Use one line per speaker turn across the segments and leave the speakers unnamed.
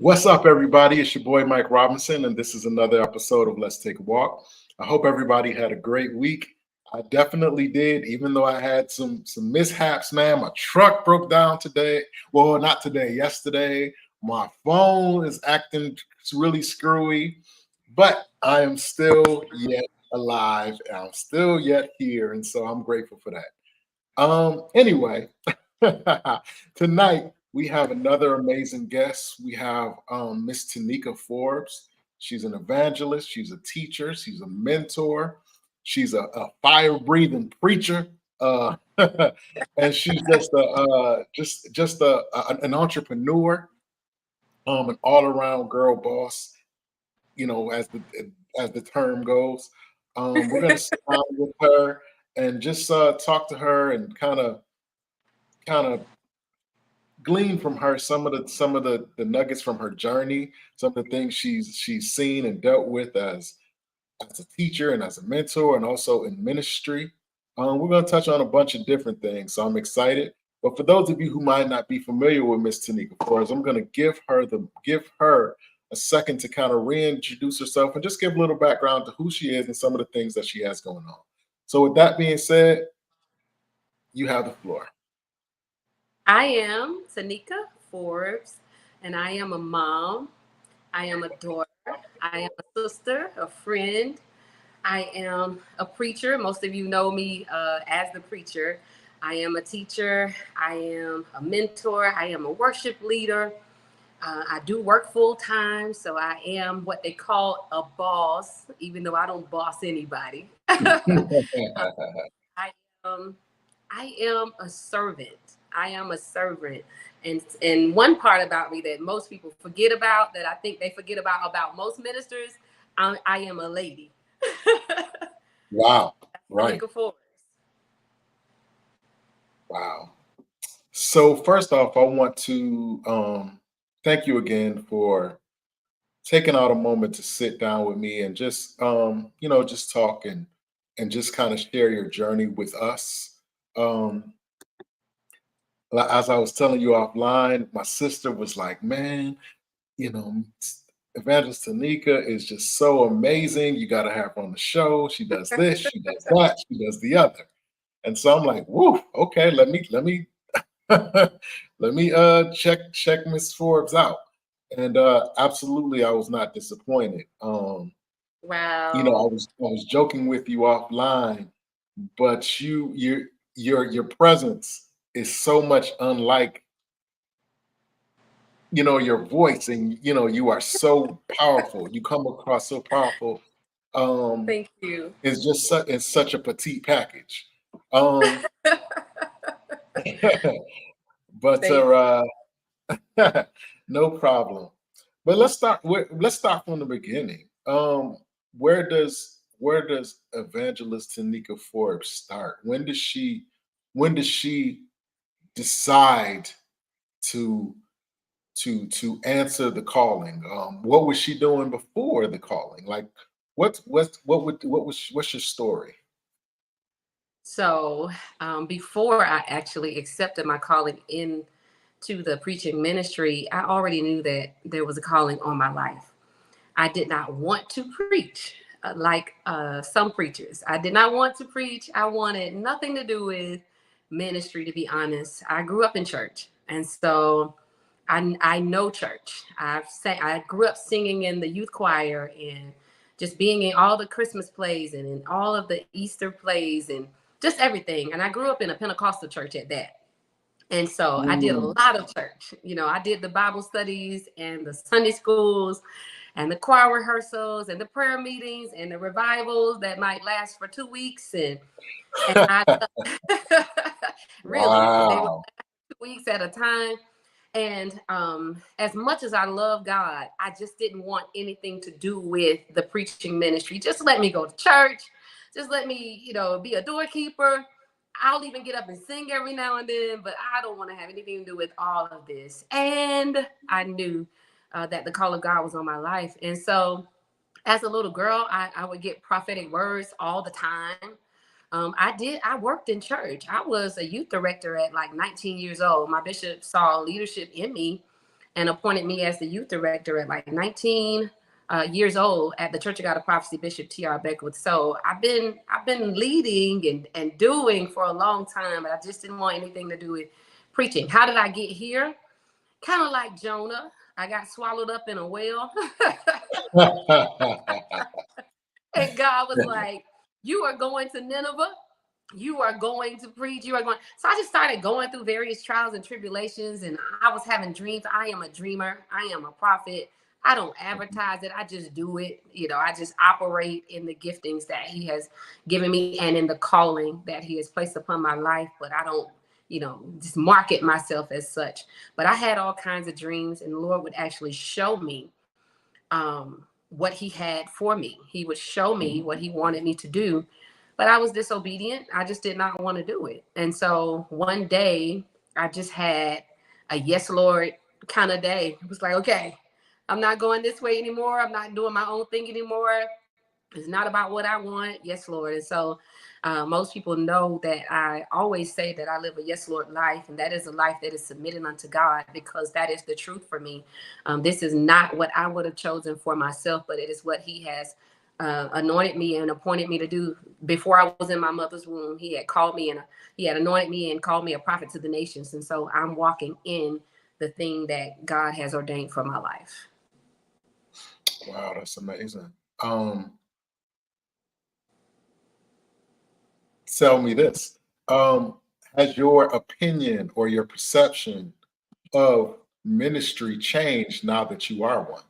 What's up, everybody? It's your boy Mike Robinson, and this is another episode of Let's Take a Walk. I hope everybody had a great week. I definitely did, even though I had some mishaps, man. My truck broke down today. Well, not today, yesterday. My phone is acting really screwy, but I am still yet alive, and I'm still yet here, and so I'm grateful for that. Anyway, tonight we have another amazing guest. We have Miss Taneka Forbes. She's an evangelist, she's a teacher, she's a mentor, she's a fire-breathing preacher, and she's just an entrepreneur, an all-around girl boss, as the term goes. We're gonna sit down with her and just talk to her and kind of glean from her some of the nuggets from her journey, some of the things she's seen and dealt with as a teacher and as a mentor and also in ministry. We're going to touch on a bunch of different things, so I'm excited. But for those of you who might not be familiar with Miss Taneka Flores, I'm going to give her a second to kind of reintroduce herself and just give a little background to who she is and some of the things that she has going on. So with that being said, you have the floor.
I am Taneka Forbes, and I am a mom. I am a daughter. I am a sister, a friend. I am a preacher. Most of you know me as the preacher. I am a teacher. I am a mentor. I am a worship leader. I do work full time, so I am what they call a boss, even though I don't boss anybody. I am I am a servant. I am a servant. And one part about me that most people forget about, that I think they forget about most ministers, I am a lady.
Wow. Right.
Taneka Forbes.
Wow. So first off, I want to thank you again for taking out a moment to sit down with me and just just talk and just kind of share your journey with us. Um, as I was telling you offline, my sister was like, "Man, you know, Evangelist Taneka is just so amazing. You got to have her on the show. She does this, she does that, she does the other." And so I'm like, "Woo, okay, let me let me check Miss Forbes out." And absolutely I was not disappointed.
Wow.
I was joking with you offline, but your presence is so much unlike your voice, and you are so powerful. You come across so powerful. um
Thank you.
it's such a petite package. um but
Thank
no problem. But let's start from the beginning. Where does Evangelist Taneka Forbes start? When does she decide to to answer the calling? What was she doing before the calling? Like, what's your story?
So before I actually accepted my calling into the preaching ministry, I already knew that there was a calling on my life. I did not want to preach like some preachers. I did not want to preach. I wanted nothing to do with ministry, to be honest. I grew up in church. And so I know church. I grew up singing in the youth choir and just being in all the Christmas plays and in all of the Easter plays and just everything. And I grew up in a Pentecostal church at that. And so I did a
Mm.
lot of church. I did the Bible studies and the Sunday schools and the choir rehearsals and the prayer meetings and the revivals that might last for 2 weeks. And I really, they were
Wow.
2 weeks at a time. And as much as I love God, I just didn't want anything to do with the preaching ministry. Just let me go to church. Just let me, be a doorkeeper. I'll even get up and sing every now and then, but I don't want to have anything to do with all of this. And I knew that the call of God was on my life. And so as a little girl, I would get prophetic words all the time. I worked in church. I was a youth director at like 19 years old. My bishop saw leadership in me and appointed me as the youth director at like 19 years old at the Church of God of Prophecy, Bishop T.R. Beckwith. So I've been leading and doing for a long time, but I just didn't want anything to do with preaching. How did I get here? Kind of like Jonah. I got swallowed up in a whale. And God was like, you are going to Nineveh. You are going to preach. You are going. So I just started going through various trials and tribulations, and I was having dreams. I am a dreamer. I am a prophet. I don't advertise it. I just do it. I just operate in the giftings that he has given me and in the calling that he has placed upon my life. But I don't, just market myself as such. But I had all kinds of dreams, and the Lord would actually show me what he had for me. He would show me what he wanted me to do, but I was disobedient. I just did not want to do it. And so one day I just had a yes, Lord kind of day. It was like, okay, I'm not going this way anymore. I'm not doing my own thing anymore. It's not about what I want. Yes, Lord. And so most people know that I always say that I live a yes, Lord life. And that is a life that is submitted unto God, because that is the truth for me. This is not what I would have chosen for myself, but it is what he has anointed me and appointed me to do. Before I was in my mother's womb, he had called me and he had anointed me and called me a prophet to the nations. And so I'm walking in the thing that God has ordained for my life.
Wow, that's amazing. Tell me this. Has your opinion or your perception of ministry changed now that you are one?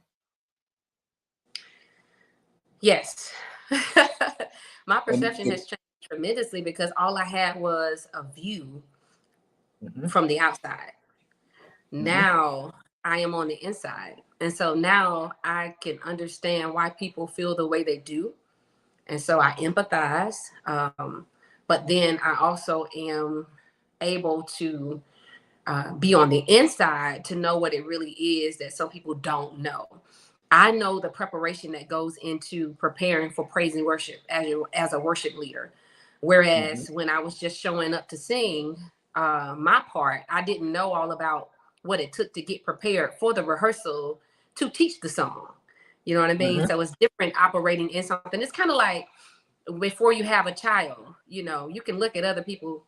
Yes. My perception has changed tremendously, because all I had was a view from the outside. Now I am on the inside. And so now I can understand why people feel the way they do. And so I empathize. But then I also am able to be on the inside to know what it really is that some people don't know. I know the preparation that goes into preparing for praise and worship as a worship leader. Whereas when I was just showing up to sing my part, I didn't know all about what it took to get prepared for the rehearsal to teach the song. You know what I mean? So it's different operating in something. It's kind of like before you have a child, you can look at other people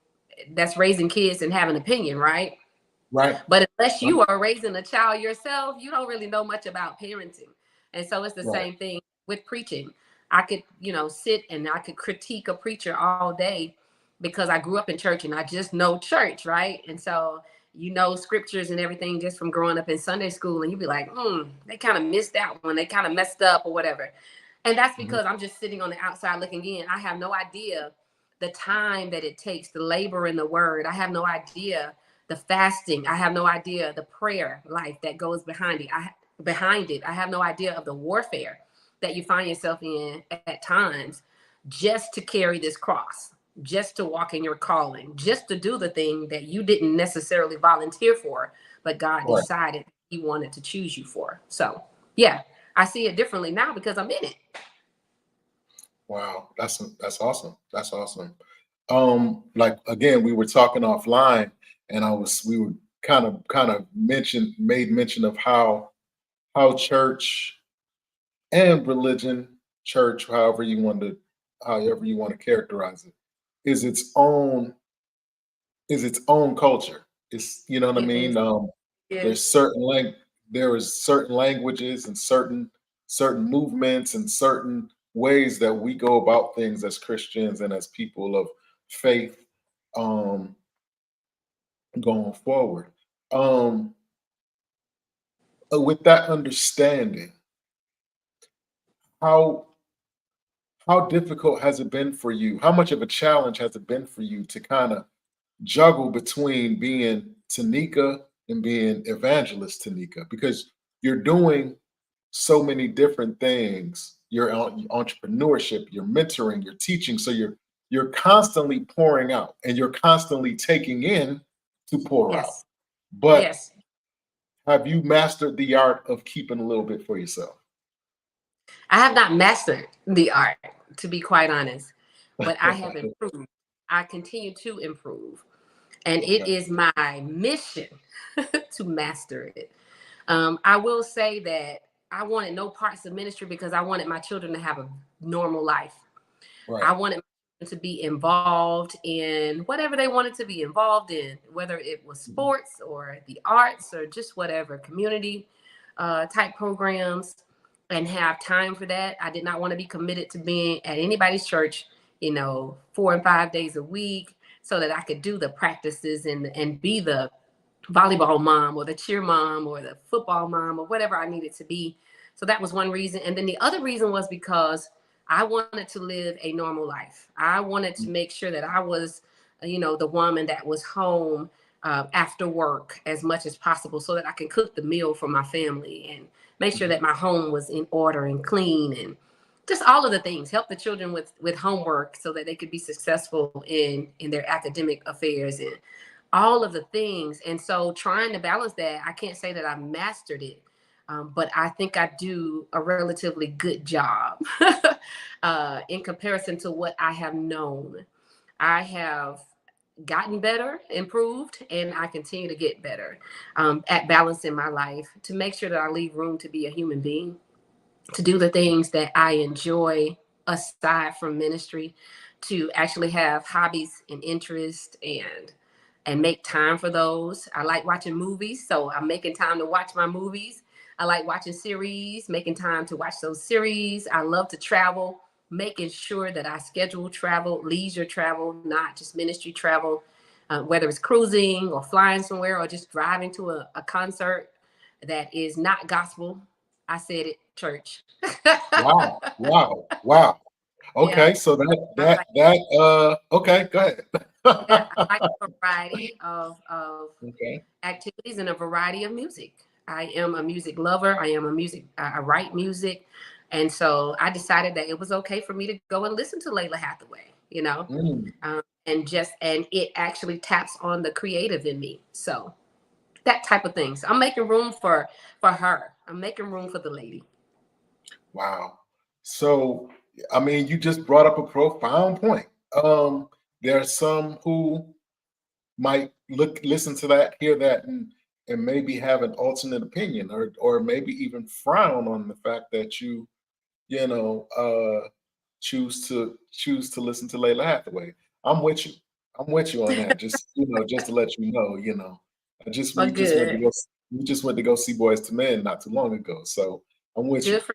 that's raising kids and have an opinion, right?
Right.
But unless you are raising a child yourself, you don't really know much about parenting. And so it's the same thing with preaching. I could, sit and I could critique a preacher all day because I grew up in church and I just know church, right? And so scriptures and everything just from growing up in Sunday school, and you'd be like, they kind of missed that one. They kind of messed up or whatever. And that's because I'm just sitting on the outside looking in. I have no idea the time that it takes, the labor in the word. I have no idea the fasting. I have no idea the prayer life that goes behind it. I have no idea of the warfare that you find yourself in at times, just to carry this cross, just to walk in your calling, just to do the thing that you didn't necessarily volunteer for, but God decided he wanted to choose you for. So yeah, I see it differently now because I'm in it.
Wow, that's awesome. That's awesome. Like again, we were talking offline, and we were kind of made mention of how church and religion, church, however you want to characterize it, is its own culture. It's, you know what I mean? There's there is certain languages and certain movements and certain ways that we go about things as Christians and as people of faith, going forward. With that understanding, how difficult has it been for you? How much of a challenge has it been for you to kind of juggle between being Taneka and being evangelist Taneka? Because you're doing so many different things. Your entrepreneurship, your mentoring, your teaching. So you're constantly pouring out and you're constantly taking in to pour out. But have you mastered the art of keeping a little bit for yourself?
I have not mastered the art, to be quite honest, but I have improved. I continue to improve. And it is my mission to master it. I will say that I wanted no parts of ministry because I wanted my children to have a normal life.
Right.
I wanted them to be involved in whatever they wanted to be involved in, whether it was sports or the arts or just whatever, community type programs, and have time for that. I did not want to be committed to being at anybody's church, 4 and 5 days a week, so that I could do the practices and be the volleyball mom or the cheer mom or the football mom or whatever I needed to be. So that was one reason. And then the other reason was because I wanted to live a normal life. I wanted to make sure that I was, the woman that was home after work as much as possible so that I can cook the meal for my family and make sure that my home was in order and clean and just all of the things, help the children with homework so that they could be successful in their academic affairs and all of the things. And so trying to balance that, I can't say that I mastered it, but I think I do a relatively good job in comparison to what I have known. I have gotten better, improved, and I continue to get better at balancing my life to make sure that I leave room to be a human being, to do the things that I enjoy aside from ministry, to actually have hobbies and interests and make time for those. I like watching movies, so I'm making time to watch my movies. I like watching series, making time to watch those series. I love to travel, making sure that I schedule travel, leisure travel, not just ministry travel, whether it's cruising or flying somewhere or just driving to a concert that is not gospel. I said it, church.
Wow. Wow. Wow.
Yeah,
Okay. So
I like
okay, go ahead.
yeah, I like a variety of
Okay.
activities and a variety of music. I am a music lover. I write music. And so I decided that it was okay for me to go and listen to Layla Hathaway,
Mm.
and it actually taps on the creative in me. So that type of thing. So I'm making room for her. I'm making room for the lady.
Wow. So, I mean, you just brought up a profound point. There are some who might listen to that, hear that, and maybe have an alternate opinion, or maybe even frown on the fact that you know, choose to listen to Layla Hathaway. I'm with you. I'm with you on that. Just to let you know. I just
But good.
we just went to go see Boys to Men not too long ago. So I'm with you.
Good for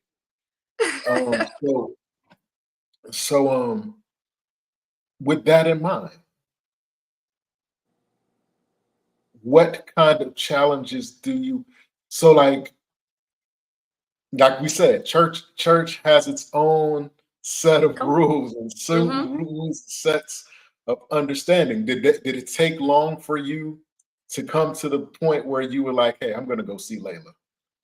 Um, so so with that in mind, what kind of challenges do you so like we said, church has its own set of
Come
rules and
on.
certain rules, sets of understanding. Did it take long for you to come to the point where you were like, "Hey, I'm going to go see Layla,"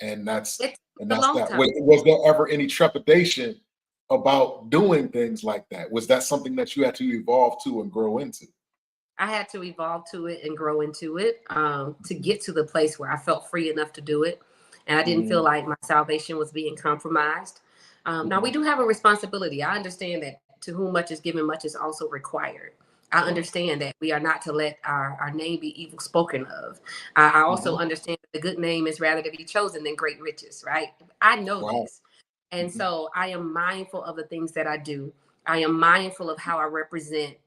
and that's
It took
and
a
that's
long
that.
time.
Was there ever any trepidation about doing things like that? Was that something that you had to evolve to and grow into?
I had to evolve to it and grow into it to get to the place where I felt free enough to do it. And I didn't feel
Mm,
like my salvation was being compromised. Now, we
mhm.
do have a responsibility. I understand that to whom much is given, much is also required. I
Right.
understand that we are not to let our name be evil spoken of. I also
Mhm.
understand that the good name is rather to be chosen than great riches, right? I know
Wow.
this. And
Mhm.
so I am mindful of the things that I do. I am mindful of how I represent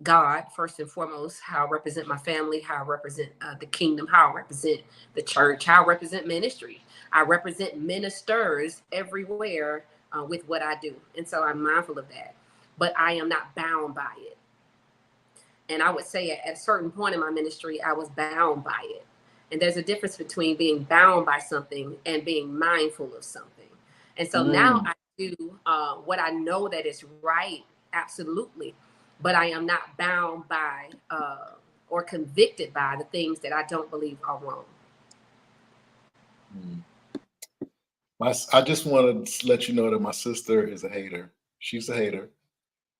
God, first and foremost, how I represent my family, how I represent the kingdom, how I represent the church, how I represent ministry. I represent ministers everywhere with what I do. And so I'm mindful of that. But I am not bound by it. And I would say at a certain point in my ministry, I was bound by it. And there's a difference between being bound by something and being mindful of something. And so now
Mm.
I do what I know that is right, absolutely. But I am not bound by or convicted by the things that I don't believe are wrong.
Mm. I just want to let you know that my sister is a hater. She's a hater.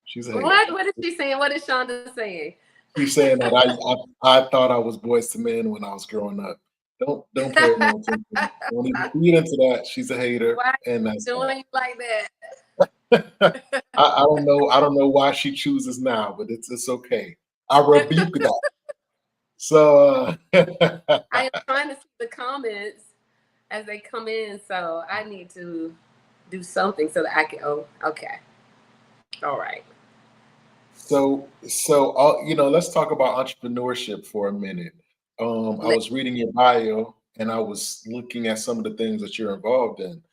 She's a hater.
What? What is she saying? What is Shonda saying?
She's saying that I thought I was boys to men when I was growing up. Don't pay her no attention. Don't even feed into that. She's a hater,
Why
and that's
doing like that?
that. I don't know why she chooses now, but it's okay. I rebuke that. So
I am trying to see the comments. as they come in. So I need to do something so that I can, oh, okay. All right.
Let's talk about entrepreneurship for a minute. I
Let-
was reading your bio and I was looking at some of the things that you're involved in.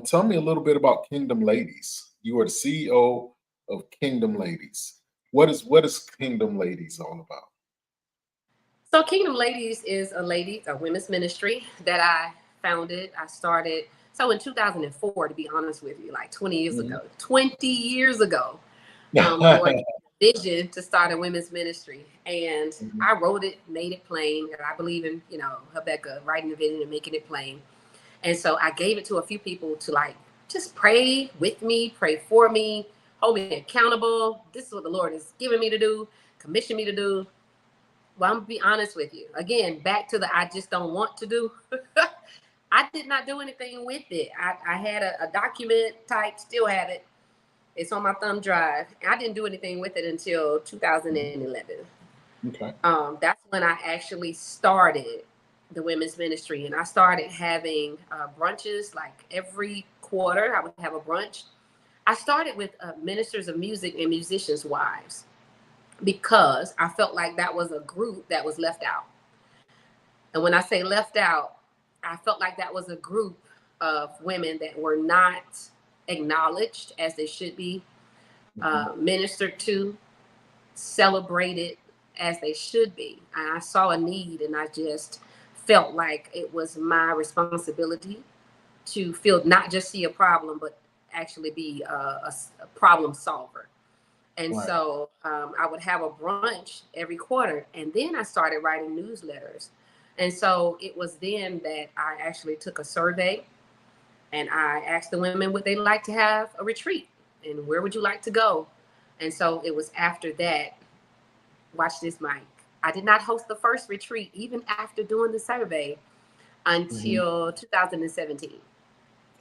Tell me a little bit about Kingdom Ladies. You are the CEO of Kingdom Ladies. What is Kingdom Ladies all about?
So Kingdom Ladies is a women's ministry that I founded. I started so in 2004, to be honest with you, like 20 years
Mhm.
ago. 20 years ago, the Lord gave me a vision to start a women's ministry, and
Mhm.
I wrote it, made it plain. And I believe in Habakkuk writing the vision and making it plain. And so I gave it to a few people to like just pray with me, pray for me, hold me accountable. This is what the Lord has given me to do, commissioned me to do. Well, I'm gonna be honest with you. Again, back to the I just don't want to do. I did not do anything with it. I had a document type, still have it. It's on my thumb drive. I didn't do anything with it until 2011.
Okay.
That's when I actually started the women's ministry, and I started having brunches like every quarter. I would have a brunch. I started with ministers of music and musicians' wives because I felt like that was a group that was left out. And when I say left out, I felt like that was a group of women that were not acknowledged as they should be,
Mhm.
ministered to, celebrated as they should be. And I saw a need, and I just felt like it was my responsibility to feel not just see a problem, but actually be a problem solver. And
Right.
so I would have a brunch every quarter. And then I started writing newsletters. And so it was then that I actually took a survey and I asked the women would they like to have a retreat and where would you like to go? And so it was after that, watch this, Mike. I did not host the first retreat even after doing the survey
Mhm.
until 2017.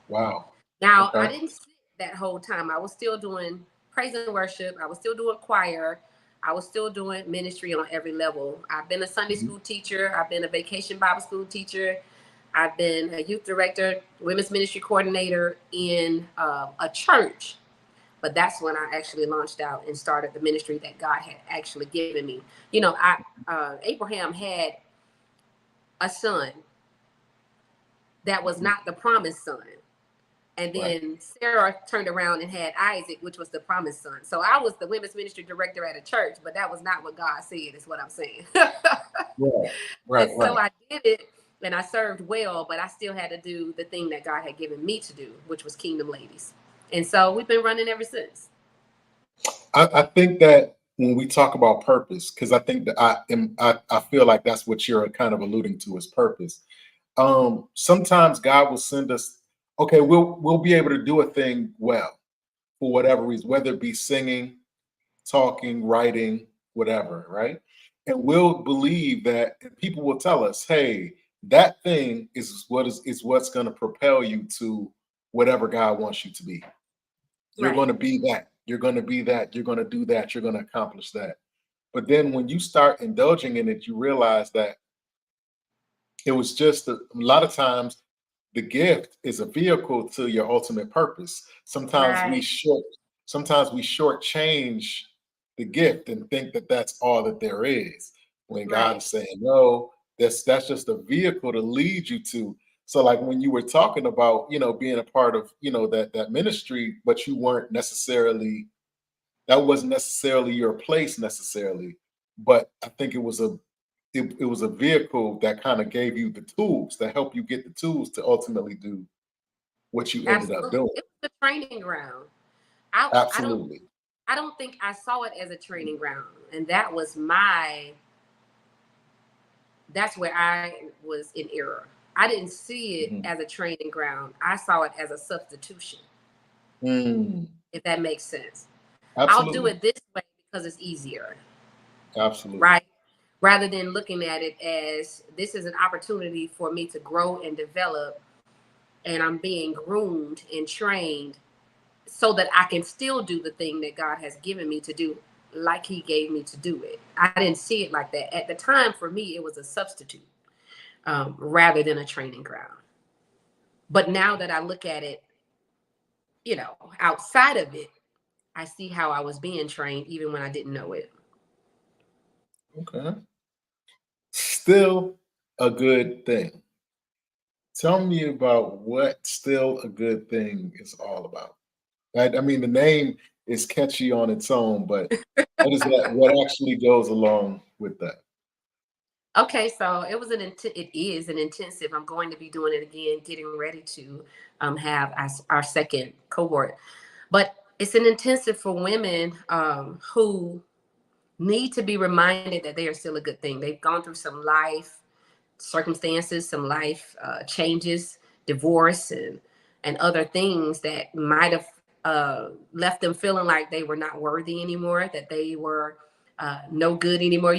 Wow.
Now, I
Okay.
didn't sit that whole time. I was still doing praise and worship. I was still doing choir. I was still doing ministry on every level. I've been a Sunday
Mhm.
school teacher. I've been a vacation Bible school teacher. I've been a youth director, women's ministry coordinator in a church. But that's when I actually launched out and started the ministry that God had actually given me. Abraham had a son that was
Mhm.
not the promised son. And
Right.
then Sarah turned around and had Isaac, which was the promised son. So I was the women's ministry director at a church, but that was not what God said, is what I'm saying.
Right.
And
Right.
so
Right.
I did it and I served well, but I still had to do the thing that God had given me to do, which was Kingdom Ladies. And so we've been running ever since.
I think that when we talk about purpose, because I think that I feel like that's what you're kind of alluding to is purpose. Sometimes God will send us, okay, we'll be able to do a thing well for whatever reason, whether it be singing, talking, writing, whatever, right? And we'll believe that and people will tell us, hey, that thing is what's going to propel you to whatever God wants you to be. You're going
Right.
to be that. You're going to be that. You're going to do that. You're going to accomplish that. But then when you start indulging in it, you realize that it was just a lot of times the gift is a vehicle to your ultimate purpose.
Right.
Sometimes we shortchange the gift and think that that's all that there is. When God
Right.
is saying no, that's just a vehicle to lead you to. So like when you were talking about, being a part of, that ministry, but you weren't necessarily that wasn't necessarily your place necessarily, but I think it was a vehicle that kind of gave you the tools that help you get the tools to ultimately do what you ended up
Absolutely.
doing.
It was the training ground. I don't
Absolutely.
I don't think I saw it as a training ground. And that was that's where I was in error. I didn't see it
Mhm.
as a training ground. I saw it as a substitution,
Mm,
if that makes sense. I'll do
absolutely.
it this way because it's easier,
Absolutely.
right? Rather than looking at it as this is an opportunity for me to grow and develop, and I'm being groomed and trained so that I can still do the thing that God has given me to do, like He gave me to do it. I didn't see it like that. At the time, for me, it was a substitute rather than a training ground. But now that I look at it, outside of it, I see how I was being trained even when I didn't know it.
Okay. Still a good thing. Tell me about what still a good thing is all about. I mean, the name is catchy on its own, but what is that? What actually goes along with that?
Okay, so it is an intensive. I'm going to be doing it again, getting ready to have our second cohort. But it's an intensive for women who need to be reminded that they are still a good thing. They've gone through some life circumstances, some life changes, divorce, and other things that might have left them feeling like they were not worthy anymore, that they were no good anymore.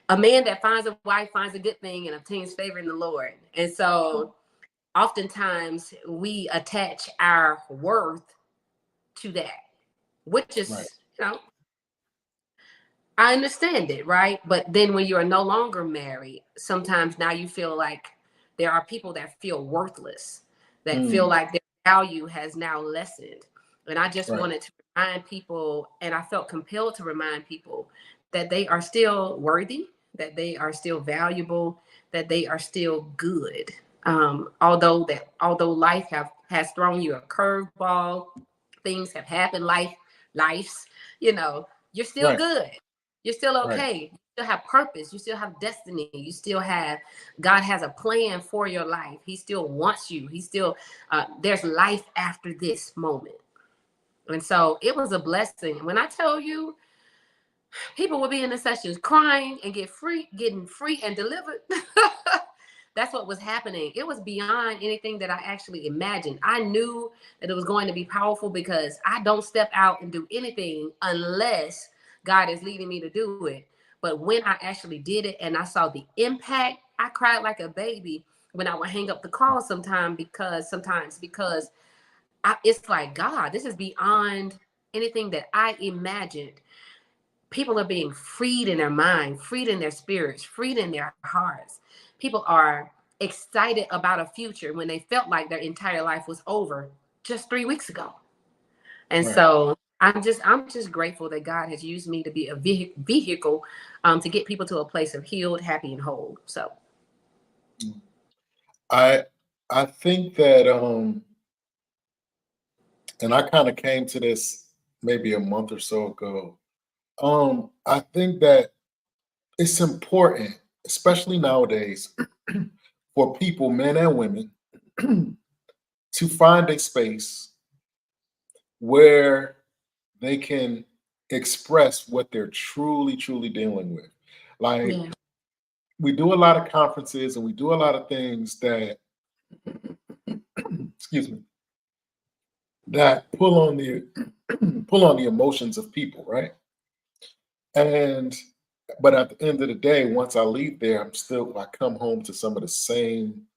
A man that finds a wife finds a good thing and obtains favor in the Lord. And so oftentimes we attach our worth to that, which
Right,
is, I understand it, right? But then when you're no longer married, sometimes now you feel like there are people that feel worthless, that feel
mm,
like their value has now lessened. And I just
right,
wanted to remind people, and I felt compelled to remind people that they are still worthy, that they are still valuable, that they are still good. Although life has thrown you a curveball, things have happened, life's, you're still
right,
good. You're still
right,
okay. You still have purpose. You still have destiny. You still have, God has a plan for your life. He still wants you. He still, there's life after this moment. And so it was a blessing. When I tell you, people would be in the sessions crying and getting free and delivered. That's what was happening. It was beyond anything that I actually imagined. I knew that it was going to be powerful because I don't step out and do anything unless God is leading me to do it. But when I actually did it and I saw the impact, I cried like a baby when I would hang up the call sometimes because it's like, God, this is beyond anything that I imagined. People are being freed in their mind, freed in their spirits, freed in their hearts. People are excited about a future when they felt like their entire life was over just 3 weeks ago. And
right.
so I'm just grateful that God has used me to be a vehicle to get people to a place of healed, happy, and whole. So
I I think that and I kind of came to this maybe a month or so ago. I think that it's important, especially nowadays, for people, men and women, to find a space where they can express what they're truly, truly dealing with. Like
yeah,
we do a lot of conferences and we do a lot of things that, excuse me, that pull on the pull on the emotions of people, right? And but at the end of the day, once I leave there, I come home to some of the same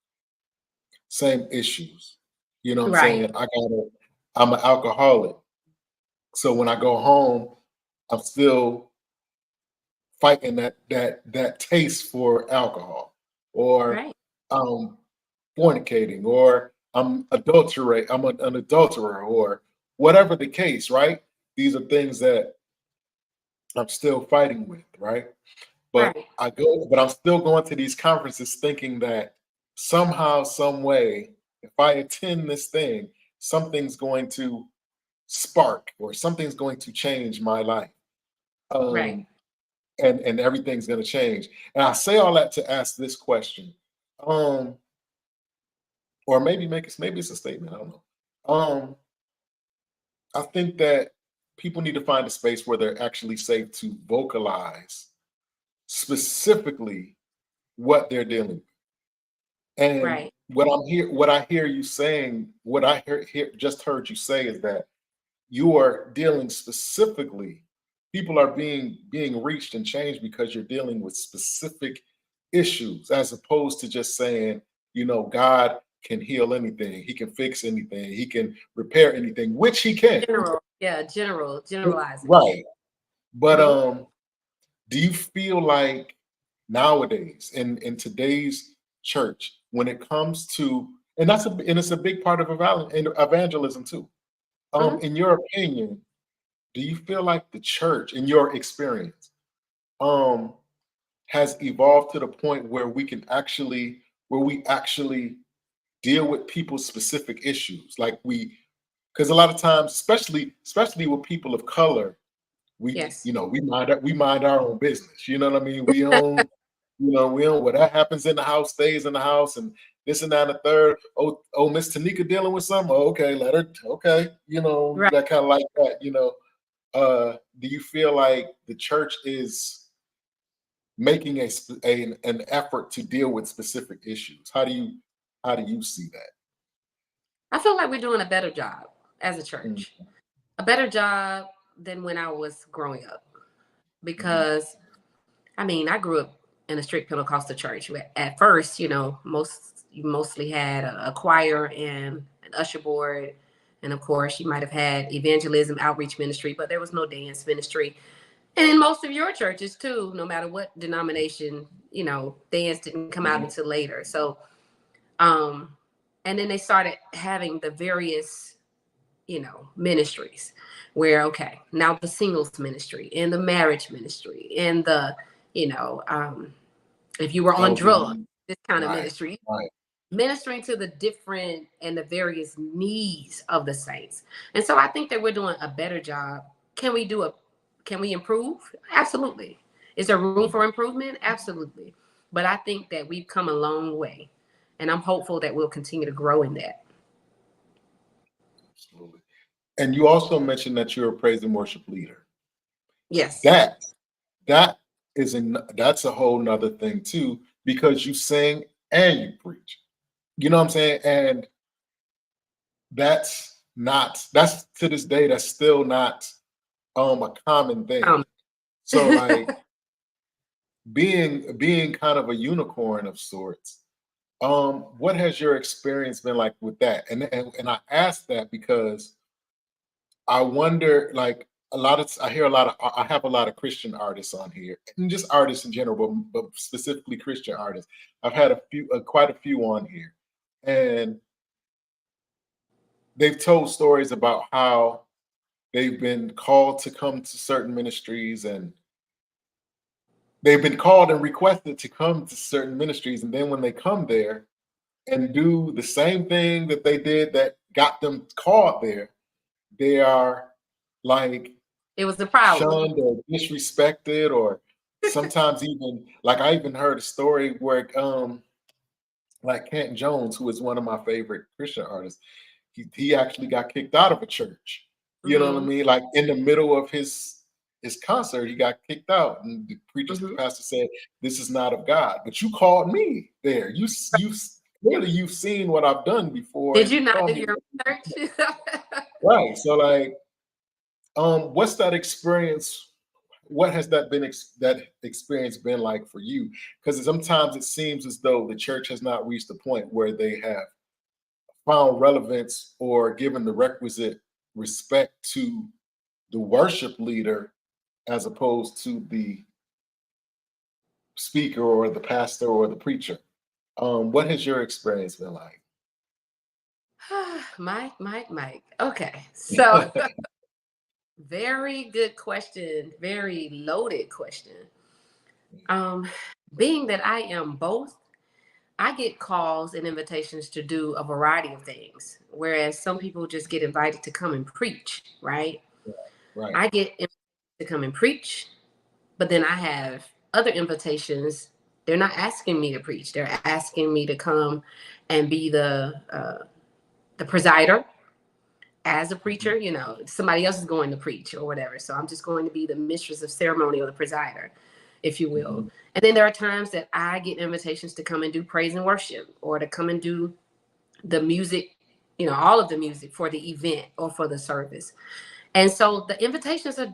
issues. You know what I'm
right,
saying? I'm an alcoholic. So when I go home, I'm still fighting that taste for alcohol, or
right,
um fornicating, or I'm an adulterer, or whatever the case, right? These are things that I'm still fighting with, right?
right,
But I'm still going to these conferences thinking that somehow, some way, if I attend this thing, something's going to spark or something's going to change my life.
right.
Um, and everything's going to change. And I say all that to ask this question. Um, or maybe it's a statement, I don't know. I think that people need to find a space where they're actually safe to vocalize specifically what they're dealing with. And
Right,
what I hear you saying, what I just heard you say is that you are dealing specifically. People are being reached and changed because you're dealing with specific issues, as opposed to just saying, God can heal anything, He can fix anything, He can repair anything, which He can.
generalizing.
Right. But
Hmm.
do you feel like nowadays in today's church, when it comes to And it's a big part of evangelism too.
Mhm.
In your opinion, do you feel like the church, in your experience, um, has evolved to the point where we actually deal with people's specific issues? Like because a lot of times, especially with people of color,
Yes.
we mind our own business. You know what I mean? We own what that happens in the house stays in the house, and this and that and the third. Oh, Miss Tanika dealing with something. Oh, okay, let her. Okay,
Right.
that kind of like that. Do you feel like the church is making an effort to deal with specific issues? How do you see that?
I feel like we're doing a better job as a church,
Mhm,
a better job than when I was growing up.
mhm,
Because, I mean, I grew up in a strict Pentecostal church. At first, you mostly had a choir and an usher board. And of course, you might have had evangelism, outreach ministry, but there was no dance ministry. And in most of your churches too, no matter what denomination, dance didn't come out
mhm,
until later. So, um, and then they started having the various, ministries where, okay, now the singles ministry and the marriage ministry and if you were on drugs,
LB,
this kind of
right,
ministry,
right.
ministering to the different and the various needs of the saints. And so I think that we're doing a better job. Can we improve? Absolutely. Is there room for improvement? Absolutely. But I think that we've come a long way. And I'm hopeful that we'll continue to grow in that.
Absolutely. And you also mentioned that you're a praise and worship leader.
Yes.
That that that's a whole nother thing too, because you sing and you preach. You know what I'm saying? And that's to this day, that's still not a common thing.
Um,
So like being kind of a unicorn of sorts, what has your experience been like with that? And I ask that because I wonder, like I have a lot of Christian artists on here, and just artists in general, but specifically Christian artists. I've had quite a few on here, and they've told stories about how they've been called to come to certain ministries, and they've been called and requested to come to certain ministries, and then when they come there and do the same thing that they did that got them called there, they are like
it was a problem.
shunned or disrespected, or sometimes even like I even heard a story where like Canton Jones, who is one of my favorite Christian artists, he actually got kicked out of a church. You know what I
Hmm.
mean? Like in the middle of his concert, he got kicked out, and the
Hmm.
pastor said, "This is not of God." But you called me there. You clearly you've seen what I've done before,
Did
and
you
you
not
called
do
me
your research?
right. So like, what's that experience? What has that experience been like for you? Because sometimes it seems as though the church has not reached the point where they have found relevance or given the requisite respect to the worship leader as opposed to the speaker or the pastor or the preacher. What has your experience been like?
Mike. Okay. So, very good question. Very loaded question. Um, Being that I am both, I get calls and invitations to do a variety of things, whereas some people just get invited to come and preach, right?
Right.
I get invited to come and preach, but then I have other invitations. They're not asking me to preach. They're asking me to come and be the presider as a
Mhm,
preacher. Somebody else is going to preach or whatever. So I'm just going to be the mistress of ceremony or the presider, if you will.
mhm,
And then there are times that I get invitations to come and do praise and worship or to come and do the music, all of the music for the event or for the service. And so the invitations are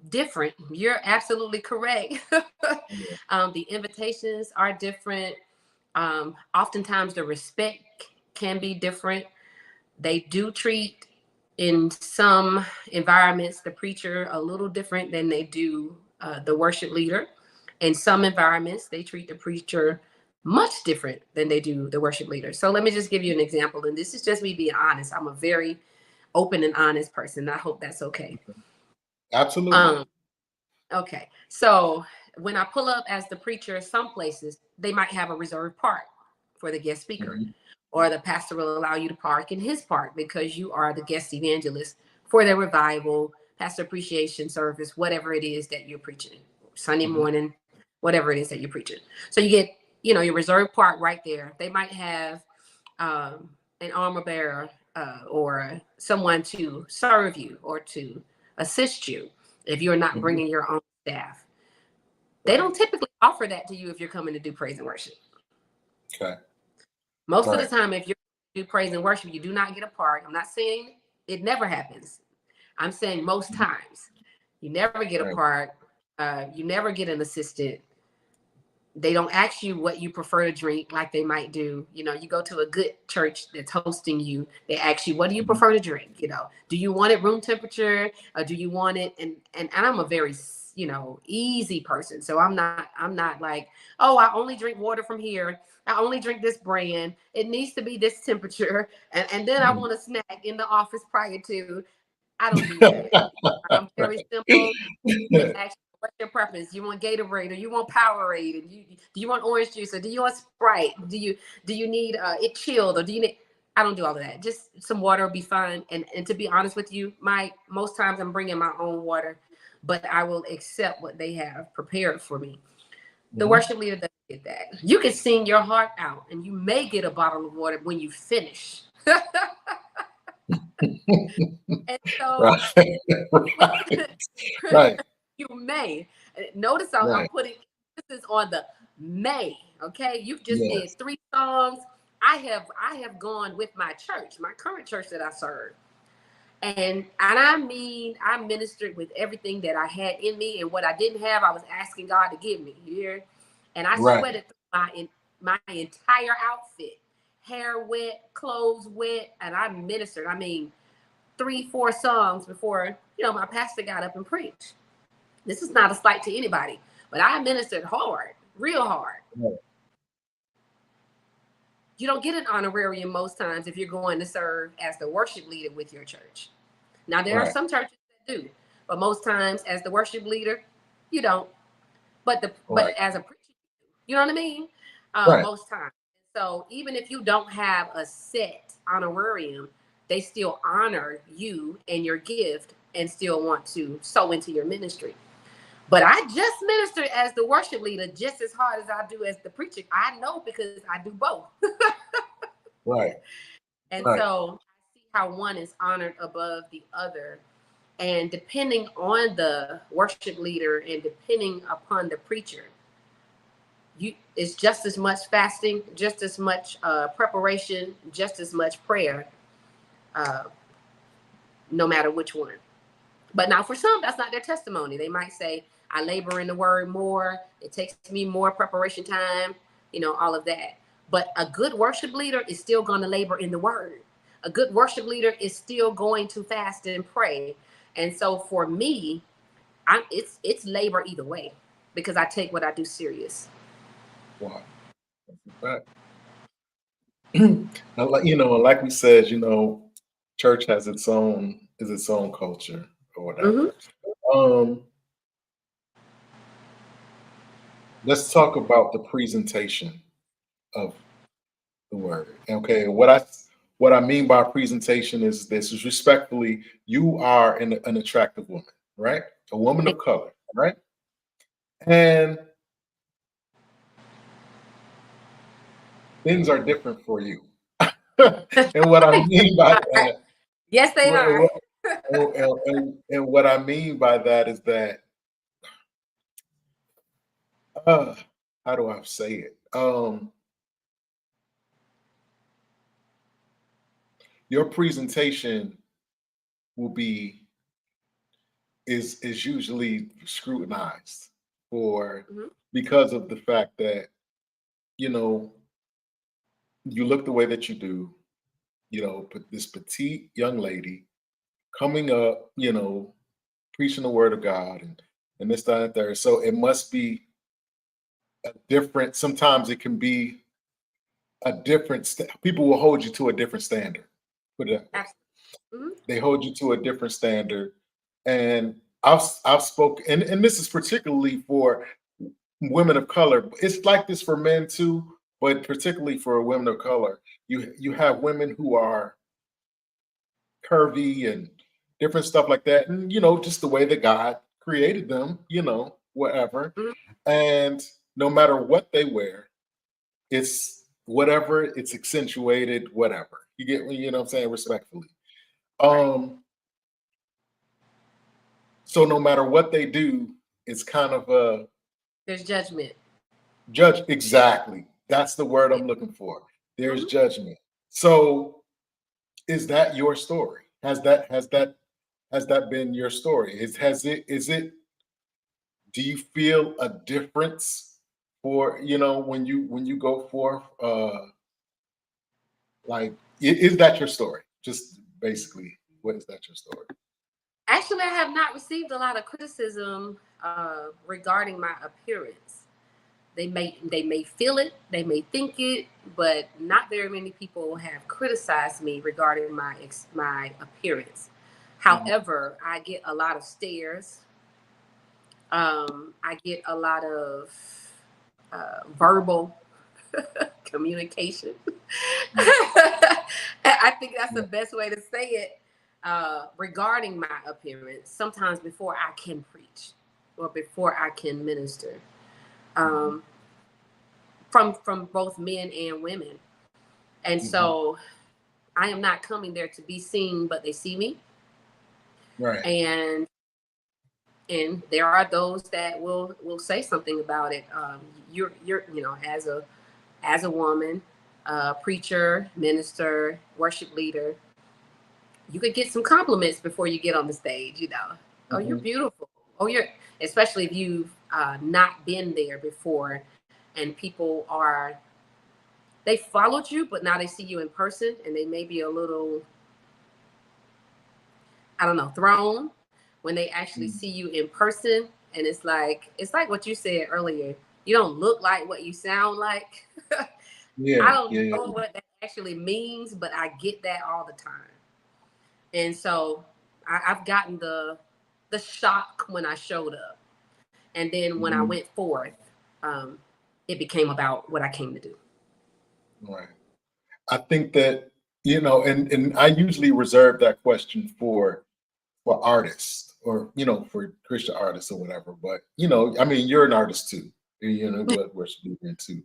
different. You're absolutely correct.
yeah,
The invitations are different. Oftentimes the respect can be different. They do treat in some environments the preacher a little different than they do the worship leader. In some environments, they treat the preacher much different than they do the worship leaders. So let me just give you an example. And this is just me being honest. I'm a very open and honest person. I hope that's okay.
Absolutely.
Okay. So when I pull up as the preacher, some places they might have a reserved part for the guest speaker, or the pastor will allow you to park in his part because you are the guest evangelist for their revival, pastor appreciation service, whatever it is that you're preaching, Sunday morning, whatever it is that you're preaching. So you get, your reserved part right there. They might have an armor bearer or someone to serve you or to assist you if you're not bringing your own staff. They don't typically offer that to you if you're coming to do praise and worship.
Okay.
Most of the time, if you do praise and worship, you do not get a part. I'm not saying it never happens. I'm saying most times you never get a part. You never get an assistant. They don't ask you what you prefer to drink like they might do. You go to a good church that's hosting you. They ask you, what do you prefer to drink? Do you want it room temperature or do you want it? And I'm a very, easy person. So I'm not like, oh, I only drink water from here. I only drink this brand. It needs to be this temperature. And then I want a snack in the office prior to. I don't do that. I'm very simple. Just actually, what's your preference? You want Gatorade or you want Powerade? And do you want orange juice or do you want Sprite? Do you need it chilled or do you need? I don't do all of that. Just some water will be fine. And to be honest with you, most times I'm bringing my own water, but I will accept what they have prepared for me. The worship leader doesn't get that. You can sing your heart out, and you may get a bottle of water when you finish. And so,
right.
You may notice I'm putting this is on the may. Okay, you just did 3 songs. I have gone with my church, my current church that I serve, and I mean I ministered with everything that I had in me, and what I didn't have, I was asking God to give me. Here, and I sweated through my entire outfit, hair wet, clothes wet, and I ministered. I mean, 3-4 songs before my pastor got up and preached. This is not a slight to anybody, but I ministered hard, real hard. You don't get an honorarium most times if you're going to serve as the worship leader with your church. Now, there are some churches that do, but most times as the worship leader, you don't. But as a preacher, you know what I mean? Most times. So even if you don't have a set honorarium, they still honor you and your gift and still want to sow into your ministry. But I just ministered as the worship leader just as hard as I do as the preacher. I know because I do both. And so I see how one is honored above the other. And depending on the worship leader and depending upon the preacher, it's just as much fasting, just as much preparation, just as much prayer, no matter which one. But now for some, that's not their testimony. They might say, I labor in the word more. It takes me more preparation time, all of that. But a good worship leader is still going to labor in the word. A good worship leader is still going to fast and pray. And so for me, it's labor either way because I take what I do serious.
Wow. Like we said, church has its own culture or whatever. Let's talk about the presentation of the word. Okay, what I mean by presentation is this: is respectfully, you are an attractive woman, right? A woman of color, right? And things are different for you. And what I mean by that,
yes, they are.
And what I mean by that is that, how do I say it? Your presentation is usually scrutinized because of the fact that you look the way that you do, this petite young lady coming up, preaching the word of God and this, that, and third. So it must be a different, sometimes it can be a different, people will hold you to a different standard. Put it that way.
Mm-hmm.
They hold you to a different standard. And I've spoken, and this is particularly for women of color. It's like this for men too, but particularly for women of color. You have women who are curvy and different stuff like that, and just the way that God created them, whatever.
Mm-hmm.
And no matter what they wear, it's whatever, it's accentuated, whatever. You get, what I'm saying, respectfully. So no matter what they do, it's kind of a
There's judgment.
judge. Exactly. That's the word
Yeah.
I'm looking for. There's
Mm-hmm.
judgment. So is that your story? Has that been your story? Is it do you feel a difference for when you go forth, like is that your story? Just basically, what is that your story?
Actually, I have not received a lot of criticism regarding my appearance. They may feel it, they may think it, but not very many people have criticized me regarding my appearance.
Mhm.
However, I get a lot of stares. I get a lot of verbal communication. I think that's the best way to say it regarding my appearance. Sometimes before I can preach or before I can minister, um, from both men and women, and
Mhm.
so I am not coming there to be seen, but they see me,
Right.
and there are those that will say something about it. You're as a woman, preacher, minister, worship leader, you could get some compliments before you get on the stage. Oh, you're
Mhm.
beautiful. Oh, especially if you've not been there before, and they followed you, but now they see you in person, and they may be a little, I don't know, thrown when they actually
Mhm.
see you in person, and it's like what you said earlier. You don't look like what you sound like. I
Yeah, yeah,
don't
yeah.
know what that actually means, but I get that all the time. And so I've gotten the shock when I showed up, and then when I
Mhm.
went forth, um, it became about what I came to do.
Right. I think that, and I usually reserve that question for artists, or for Christian artists or whatever. But I mean, you're an artist too. What we're speaking to.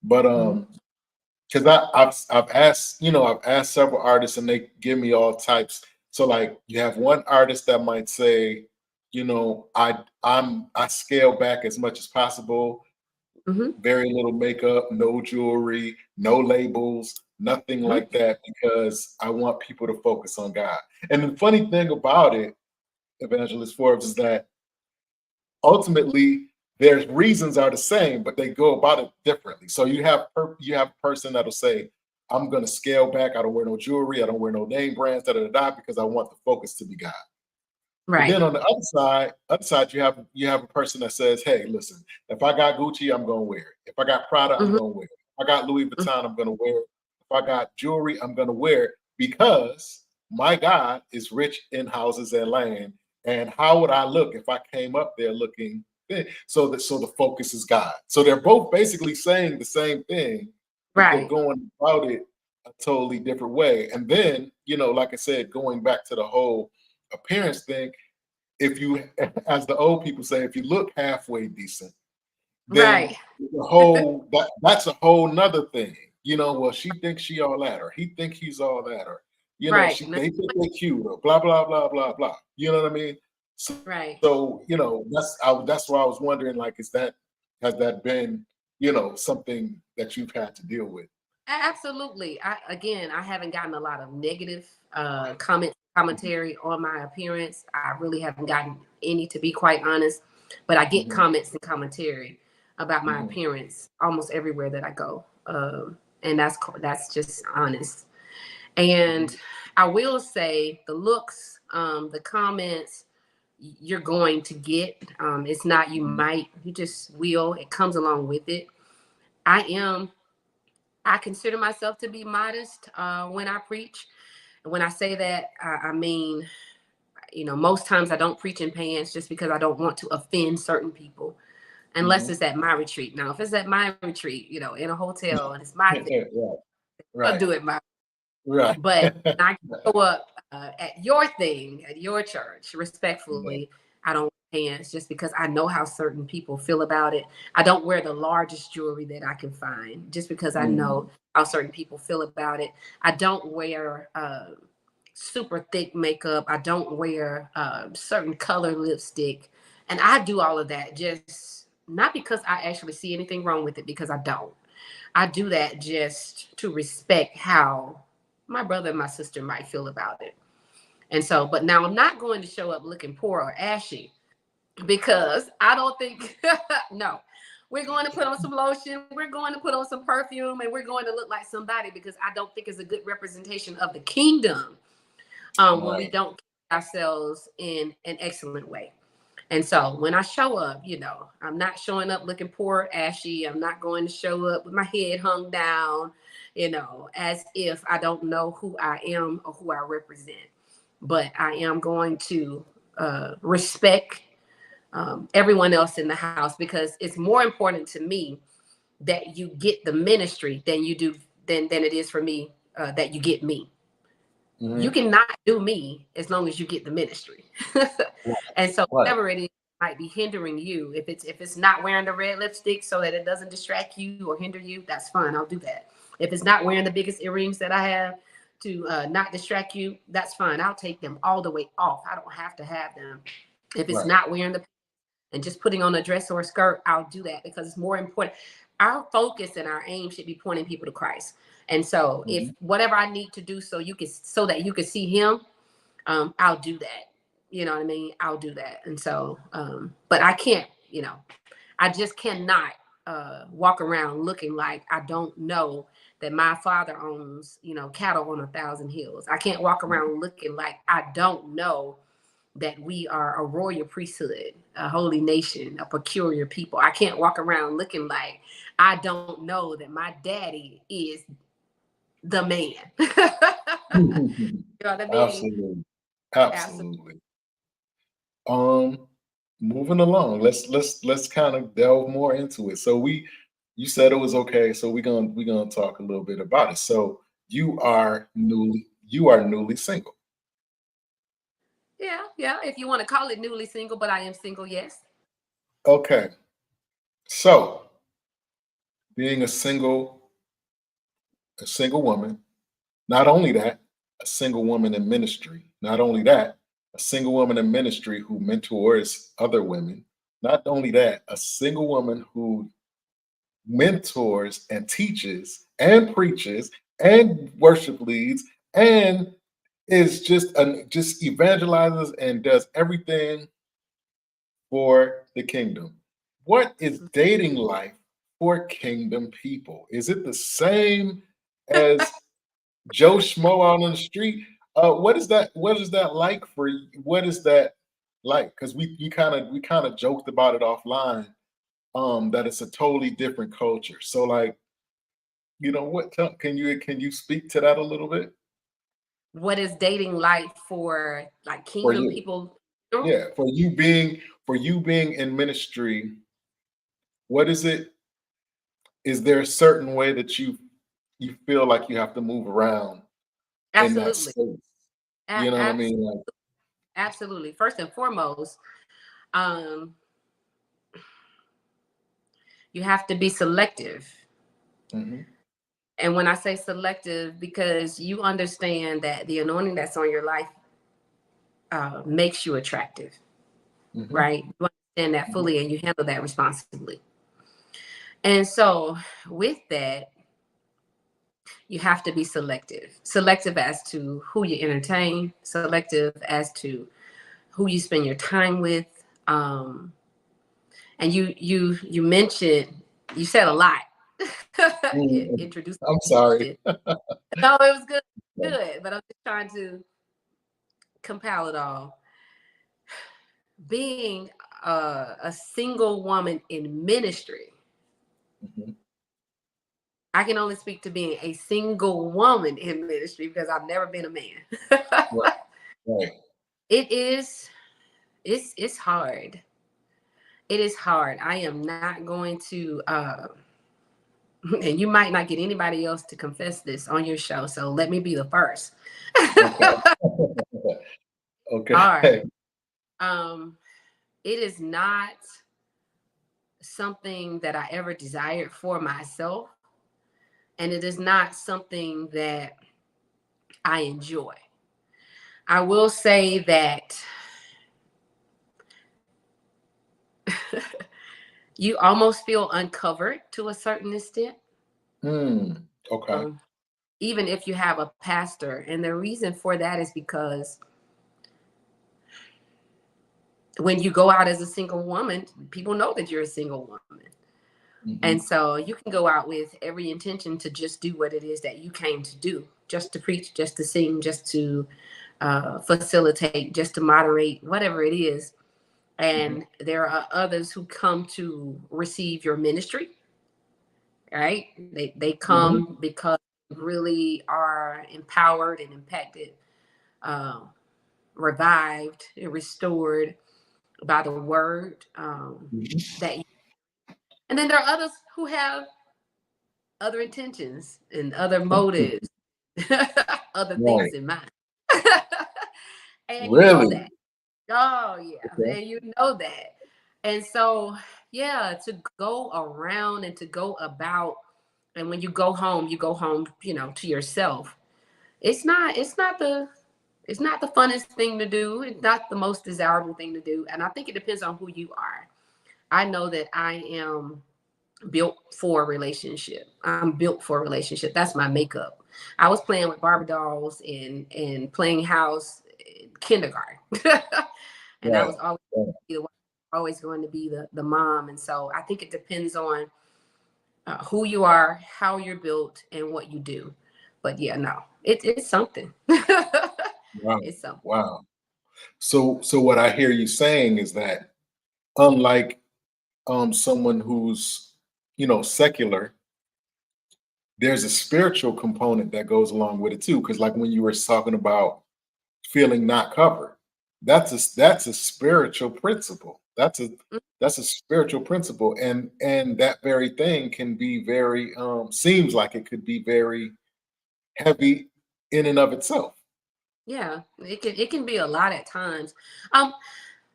But
Mhm.
because I've asked several artists, and they give me all types. So like, you have one artist that might say, I scale back as much as possible.
Mhm.
Very little makeup, no jewelry, no labels, nothing
Mhm.
like that, because I want people to focus on God. And the funny thing about it, Evangelist Forbes, is that ultimately their reasons are the same, but they go about it differently. So you have a person that'll say, "I'm going to scale back. I don't wear no jewelry. I don't wear no name brands, da da da, because I want the focus to be God." But
Right.
then on the other side, you have a person that says, "Hey, listen, if I got Gucci, I'm gonna wear it. If I got Prada, I'm
Mhm.
gonna wear it. If I got Louis
Mhm.
Vuitton, I'm gonna wear it. If I got jewelry, I'm gonna wear it, because my God is rich in houses and land. And how would I look if I came up there looking thin?" So the focus is God. So they're both basically saying the same thing, but they're
Right.
going about it a totally different way. And then, like I said, going back to the whole appearance thing, if you, as the old people say, if you look halfway decent, then
Right.
that's a whole nother thing. Well, she thinks she all that, or he think he's all that, or
Right.
they think they're cute, or blah blah blah blah blah. You know what I mean? So,
Right.
that's why I was wondering, like, has that been something that you've had to deal with?
Absolutely. I haven't gotten a lot of negative commentary on my appearance. I really haven't gotten any, to be quite honest. But I get
Mhm,
comments and commentary about my
mhm,
appearance almost everywhere that I go, and that's just honest. And
mhm,
I will say the looks, the comments, you're going to get. It's not you might, you just will. It comes along with it. I consider myself to be modest when I preach. When I say that, I mean, most times I don't preach in pants just because I don't want to offend certain people, unless it's at my retreat. Now, if it's at my retreat, in a hotel and it's my thing, I'll do it my.
Right.
But I can show up at your thing, at your church, respectfully. I don't wear pants just because I know how certain people feel about it. I don't wear the largest jewelry that I can find just because I know how certain people feel about it. I don't wear super thick makeup. I don't wear certain color lipstick. And I do all of that just not because I actually see anything wrong with it, because I don't. I do that just to respect how my brother and my sister might feel about it. And so, but now I'm not going to show up looking poor or ashy, because I don't think, no, we're going to put on some lotion, we're going to put on some perfume, and we're going to look like somebody, because I don't think it's a good representation of the kingdom when we don't keep ourselves in an excellent way. And so when I show up, I'm not showing up looking poor, ashy. I'm not going to show up with my head hung down, as if I don't know who I am or who I represent. But I am going to respect everyone else in the house, because it's more important to me that you get the ministry than it is for me that you get me. You cannot do me as long as you get the ministry. And so whatever it is might be hindering you, if it's not wearing the red lipstick so that it doesn't distract you or hinder you, that's fine. I'll do that. If it's not wearing the biggest earrings that I have to not distract you, that's fine. I'll take them all the way off. I don't have to have them. If it's not wearing the and just putting on a dress or a skirt, I'll do that, because it's more important. Our focus and our aim should be pointing people to Christ. And so if whatever I need to do so that you can see him, I'll do that. You know what I mean? I'll do that. And so, but I can't, I just cannot walk around looking like I don't know that my father owns, cattle on 1,000 hills. I can't walk around looking like I don't know that we are a royal priesthood, a holy nation, a peculiar people. I can't walk around looking like I don't know that my daddy is the man. You know what I mean?
Absolutely. Moving along, let's kind of delve more into it. So you said it was okay, so we're gonna talk a little bit about it. So you are newly single.
Yeah. If you want to call it newly single, but I am single, yes.
Okay. So being a single woman, not only that, a single woman in ministry, not only that, a single woman in ministry who mentors other women, not only that, a single woman who mentors and teaches and preaches and worship leads and is just evangelizes and does everything for the kingdom. What is dating life for kingdom people? Is it the same as Joe Schmo out on the street? What is that? What is that like for you? What is that like? Because we kind of joked about it offline. That it's a totally different culture. So like, can you speak to that a little bit?
What is dating life for like
For
kingdom
you?
people?
Yeah, for you being in ministry, what is it? Is there a certain way that you feel like you have to move around in that
Absolutely.
space? You know what I mean? Like,
Absolutely. First and foremost, um, you have to be selective.
mhm,
And when I say selective, because you understand that the anointing that's on your life makes you attractive,
mhm,
right? You understand that
mhm,
fully and you handle that responsibly. And so with that, you have to be selective as to who you entertain, selective as to who you spend your time with. And you mentioned, you said a lot.
mhm.
Introduced
I'm sorry.
it. No, it was good, but I'm just trying to compile it all. being a single woman in ministry, I can only speak to being a single woman in ministry because I've never been a man.
Right. Right.
It is, it's hard. It is hard. I am not going to, and you might not get anybody else to confess this on your show, so let me be the first.
Okay.
Hard.
Okay.
It is not something that I ever desired for myself, and it is not something that I enjoy. I will say that you almost feel uncovered to a certain extent.
Okay.
Even if you have a pastor. And the reason for that is because when you go out as a single woman, people know that you're a single woman. And so you can go out with every intention to just do what it is that you came to do, just to preach, just to sing, just to facilitate, just to moderate, whatever it is. And there are others who come to receive your ministry, right? They come because they really are empowered and impacted, revived and restored by the word that you, and then there are others who have other intentions and other motives, other things
Right.
in mind. And you know
Really?
that. Oh yeah,
Okay.
and you know that. And so yeah, to go around and to go about, and when you go home, you know, to yourself. It's not the funnest thing to do. It's not the most desirable thing to do. And I think it depends on who you are. I know that I am built for a relationship. I'm built for a relationship. That's my makeup. I was playing with Barbie dolls and playing house in kindergarten. And I
Right.
was always going to be the mom. And so I think it depends on who you are, how you're built, and what you do. But yeah, no, it's something.
Wow.
It's something.
Wow. So what I hear you saying is that unlike someone who's, secular, there's a spiritual component that goes along with it too. Because like when you were talking about feeling not covered, that's a spiritual principle. That's a spiritual principle, and that very thing can be very seems like it could be very heavy in and of itself.
Yeah, it can be a lot at times. Um,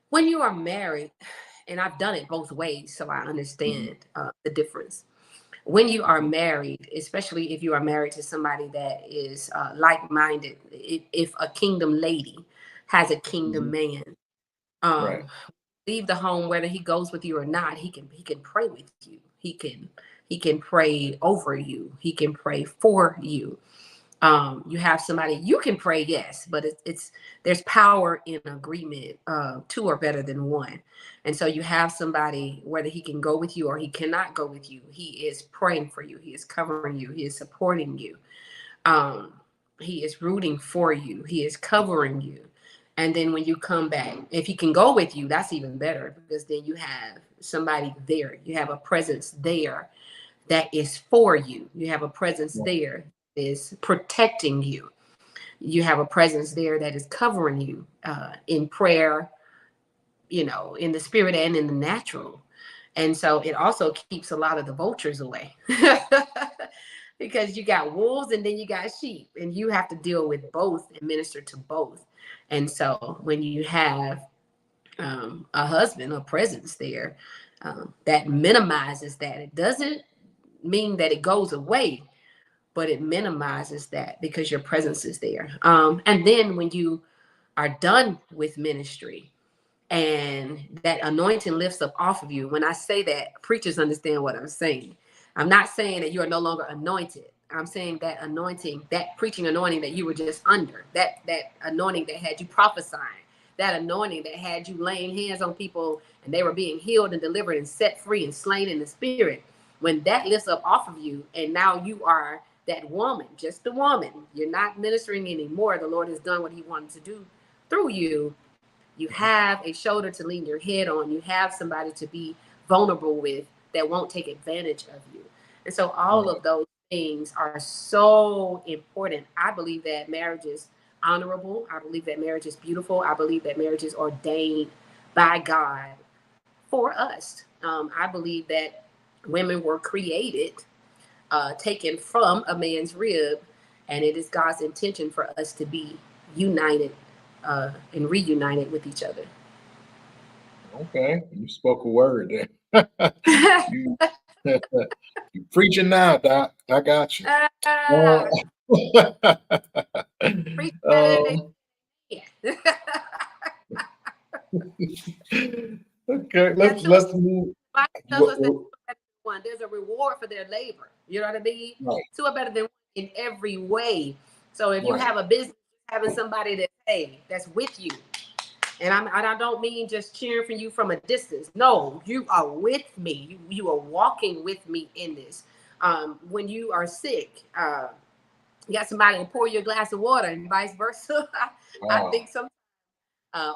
when you are married, and I've done it both ways, so I
Mhm.
understand the difference. When you are married, especially if you are married to somebody that is like-minded, if a kingdom lady has a kingdom
Mhm.
man,
Right.
um, leave the home whether he goes with you or not. He can pray with you. He can pray over you. He can pray for you. You have somebody you can pray, yes, but it's there's power in agreement. Two are better than one. And so you have somebody, whether he can go with you or he cannot go with you, he is praying for you, he is covering you, he is supporting you, um, he is rooting for you, he is covering you. And then when you come back, if he can go with you, that's even better, because then you have somebody there, you have a presence there that is for you. You have a presence
Right.
there that is protecting you. You have a presence there that is covering you in prayer, in the spirit and in the natural. And so it also keeps a lot of the vultures away because you got wolves and then you got sheep, and you have to deal with both and minister to both. And so when you have a husband, a presence there, that minimizes that. It doesn't mean that it goes away, but it minimizes that because your presence is there. And then when you are done with ministry and that anointing lifts up off of you, when I say that, preachers understand what I'm saying. I'm not saying that you are no longer anointed. I'm saying that anointing, that preaching anointing that you were just under, that anointing that had you prophesying, that anointing that had you laying hands on people and they were being healed and delivered and set free and slain in the spirit. When that lifts up off of you, and now you are that woman, just the woman, you're not ministering anymore. The Lord has done what he wanted to do through you. You have a shoulder to lean your head on. You have somebody to be vulnerable with that won't take advantage of you. And so all of those things are so important. I believe that marriage is honorable. I believe that marriage is beautiful. I believe that marriage is ordained by God for us. I believe that women were created, taken from a man's rib, and it is God's intention for us to be united and reunited with each other.
Okay, you spoke a word there. you, you preaching now, Doc. I got you.
Preach better than
Um,
they
okay,
can.
let's move.
Bible tells us that two are better than one. There's a reward for their labor. You know what I mean?
Right,
Two are better than one in every way. So if you
right,
have a business, having somebody that, hey, that's with you. And I don't mean just cheering for you from a distance. No, you are with me. You are walking with me in this. When you are sick, you got somebody to pour you a glass of water and vice versa. I
wow,
think some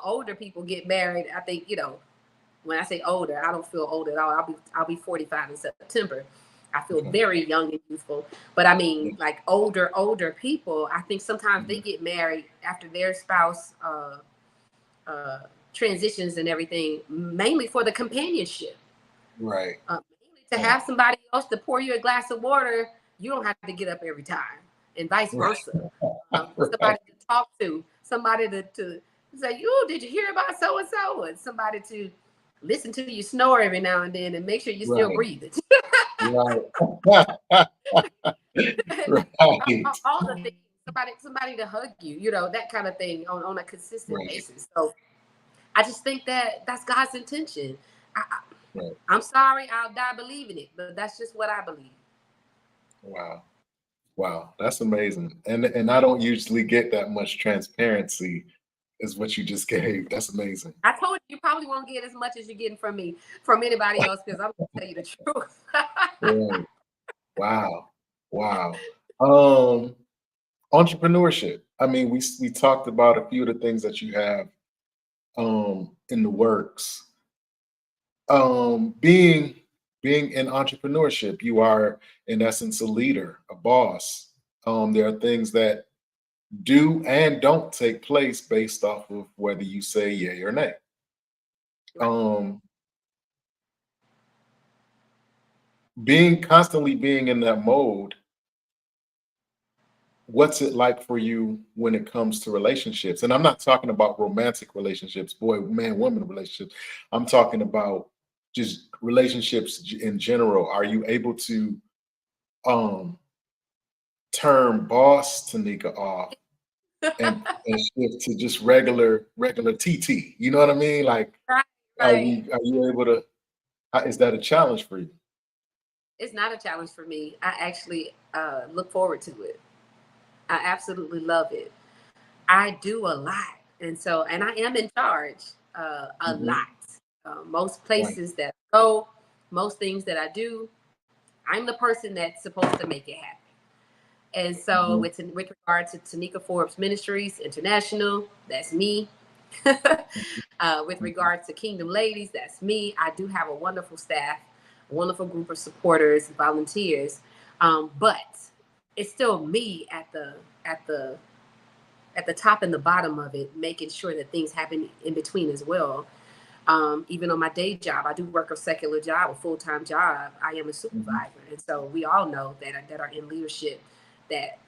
older people get married. I think, when I say older, I don't feel old at all. I'll be 45 in September. I feel
okay,
very young and youthful. But I
yeah,
mean, like older people, I think sometimes they
mhm,
get married after their spouse transitions and everything, mainly for the companionship.
right,
Mainly to
right,
have somebody else to pour you a glass of water, you don't have to get up every time, and vice versa.
right,
Somebody to talk to, somebody to say, "Oh, did you hear about so and so?" And somebody to listen to you snore every now and then and make sure you're still
right,
breathing.
right, right,
All the things. Somebody to hug you, that kind of thing on a consistent
right,
basis. So I just think that that's God's intention.
right.
I'm sorry, I'll die believing it, but that's just what I believe.
Wow. Wow, that's amazing. And I don't usually get that much transparency as what you just gave. That's amazing.
I told you probably won't get as much as you're getting from me, from anybody else, because I'm gonna tell you the truth.
Right. Wow. Wow. Um, Entrepreneurship. I mean, we talked about a few of the things that you have in the works. Being in entrepreneurship, you are in essence a leader, a boss. There are things that do and don't take place based off of whether you say yay or nay.
Right.
Um, being in that mode, what's it like for you when it comes to relationships? And I'm not talking about romantic relationships, boy, man, woman relationships. I'm talking about just relationships in general. Are you able to um turn boss Tanika off and shift to just regular TT? You know what I mean? Like,
Right,
are
right.
you able to? Is that a challenge for you?
It's not a challenge for me. I actually look forward to it. I absolutely love it. I do a lot, and I am in charge a
Mhm.
lot. Most
Right.
places that I go, most things that I do, I'm the person that's supposed to make it happen. And so,
Mhm.
with regard to Taneka Forbes Ministries International, that's me. With
Mhm.
regard to Kingdom Ladies, that's me. I do have a wonderful staff, a wonderful group of supporters, volunteers, but it's still me at the at the top and the bottom of it, making sure that things happen in between as well. Even on my day job, I do work a secular job, a full-time job. I am a
Mhm.
supervisor. And so we all know that are in leadership that,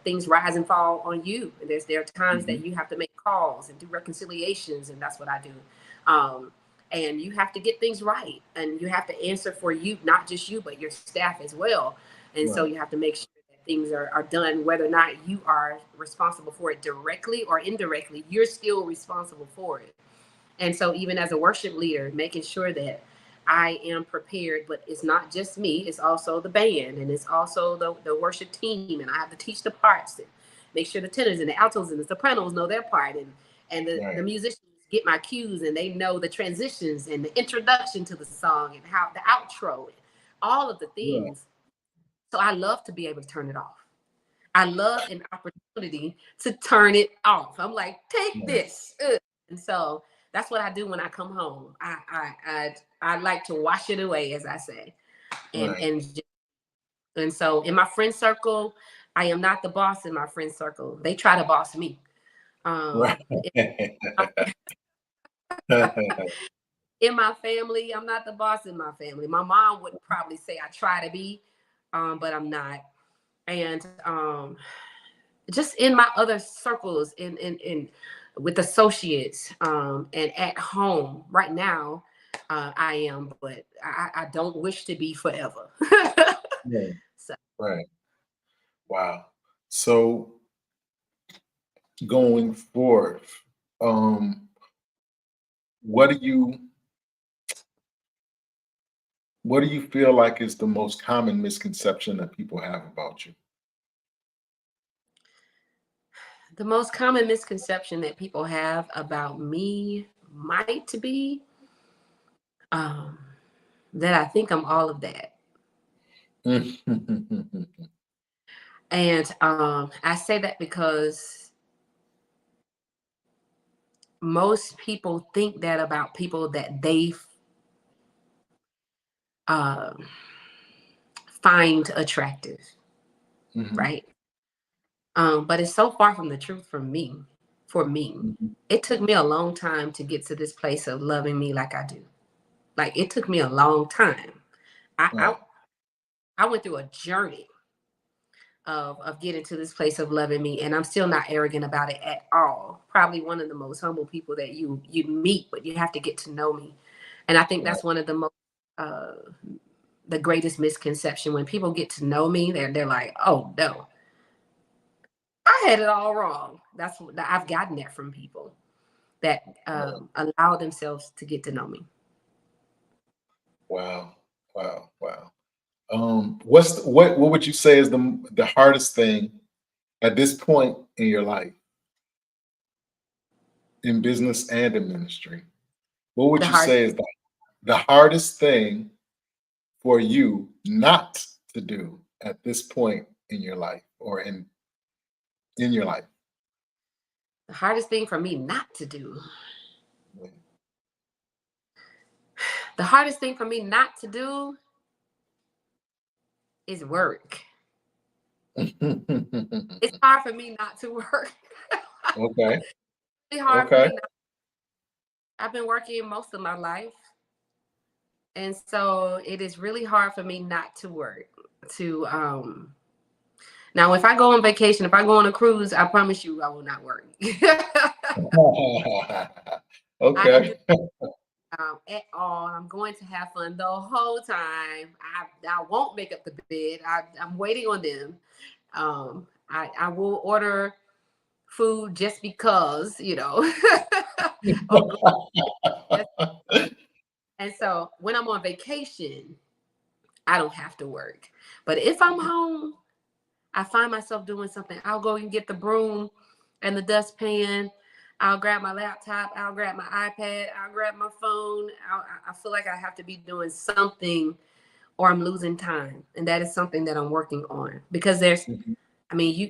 things rise and fall on you. And there are times that
Mhm.
you have to make calls and do reconciliations. And that's what I do. Um, and you have to get things right. And you have to answer for you, not just you, but your staff as well. And so
Right.
you have to make sure that things are done, whether or not you are responsible for it directly or indirectly, you're still responsible for it. And so, even as a worship leader, making sure that I am prepared, but it's not just me, it's also the band and it's also the worship team. And I have to teach the parts and make sure the tenors and the altos and the sopranos know their part. And the
Right.
musicians get my cues and they know the transitions and the introduction to the song and how the outro and all of the
Right.
things. So, I love to be able to turn it off. I love an opportunity to turn it off. I'm like, take
Right.
this. And so that's what I do when I come home. I like to wash it away, as I say, and
Right.
and so in my friend circle, I am not the boss in my friend circle. They try to boss me.
Right.
In my family, I'm not the boss in my family. My mom would probably say I try to be, but I'm not. And just in my other circles, in with associates, and at home right now, I am, but I don't wish to be forever.
Right.
So
Right. Wow. So going forward, um, what do you what do you feel like is the most common misconception that people have about you?
the most common misconception that people have about me might be um, that I think I'm all of that. And I say that because most people think that about people that they uh, find attractive,
Mhm,
right? But it's so far from the truth for me. For me,
mhm.
it took me a long time to get to this place of loving me like I do. Like it took me a long time. I I,
Right,
I went through a journey of getting to this place of loving me, and I'm still not arrogant about it at all. Probably one of the most humble people that you meet, but you have to get to know me. And I think
right,
that's one of the most uh, the greatest misconception. When people get to know me, they're like, oh no, I had it all wrong. That's what I've gotten that from people that
right.
allow themselves to get to know me.
Wow, wow, wow. What would you say is the hardest thing at this point in your life, in business and in ministry? What would
The
you
hard
say is the hardest thing for you not to do at this point in your life or in your life?
the hardest thing for me not to do. The hardest thing for me not to do is work. It's hard for me not to work.
Okay,
It's hard for
okay.
me not. I've been working most of my life, and so it is really hard for me not to work. To Now, if I go on vacation, if I go on a cruise, I promise you, I will not work. I am
Okay.
just at all. I'm going to have fun the whole time. I won't make up the bed. I'm waiting on them. I will order food just because, or go just because. And so when I'm on vacation, I don't have to work. But if I'm home, I find myself doing something. I'll go and get the broom and the dustpan. I'll grab my laptop. I'll grab my iPad. I'll grab my phone. I feel like I have to be doing something or I'm losing time. And that is something that I'm working on because
Mhm,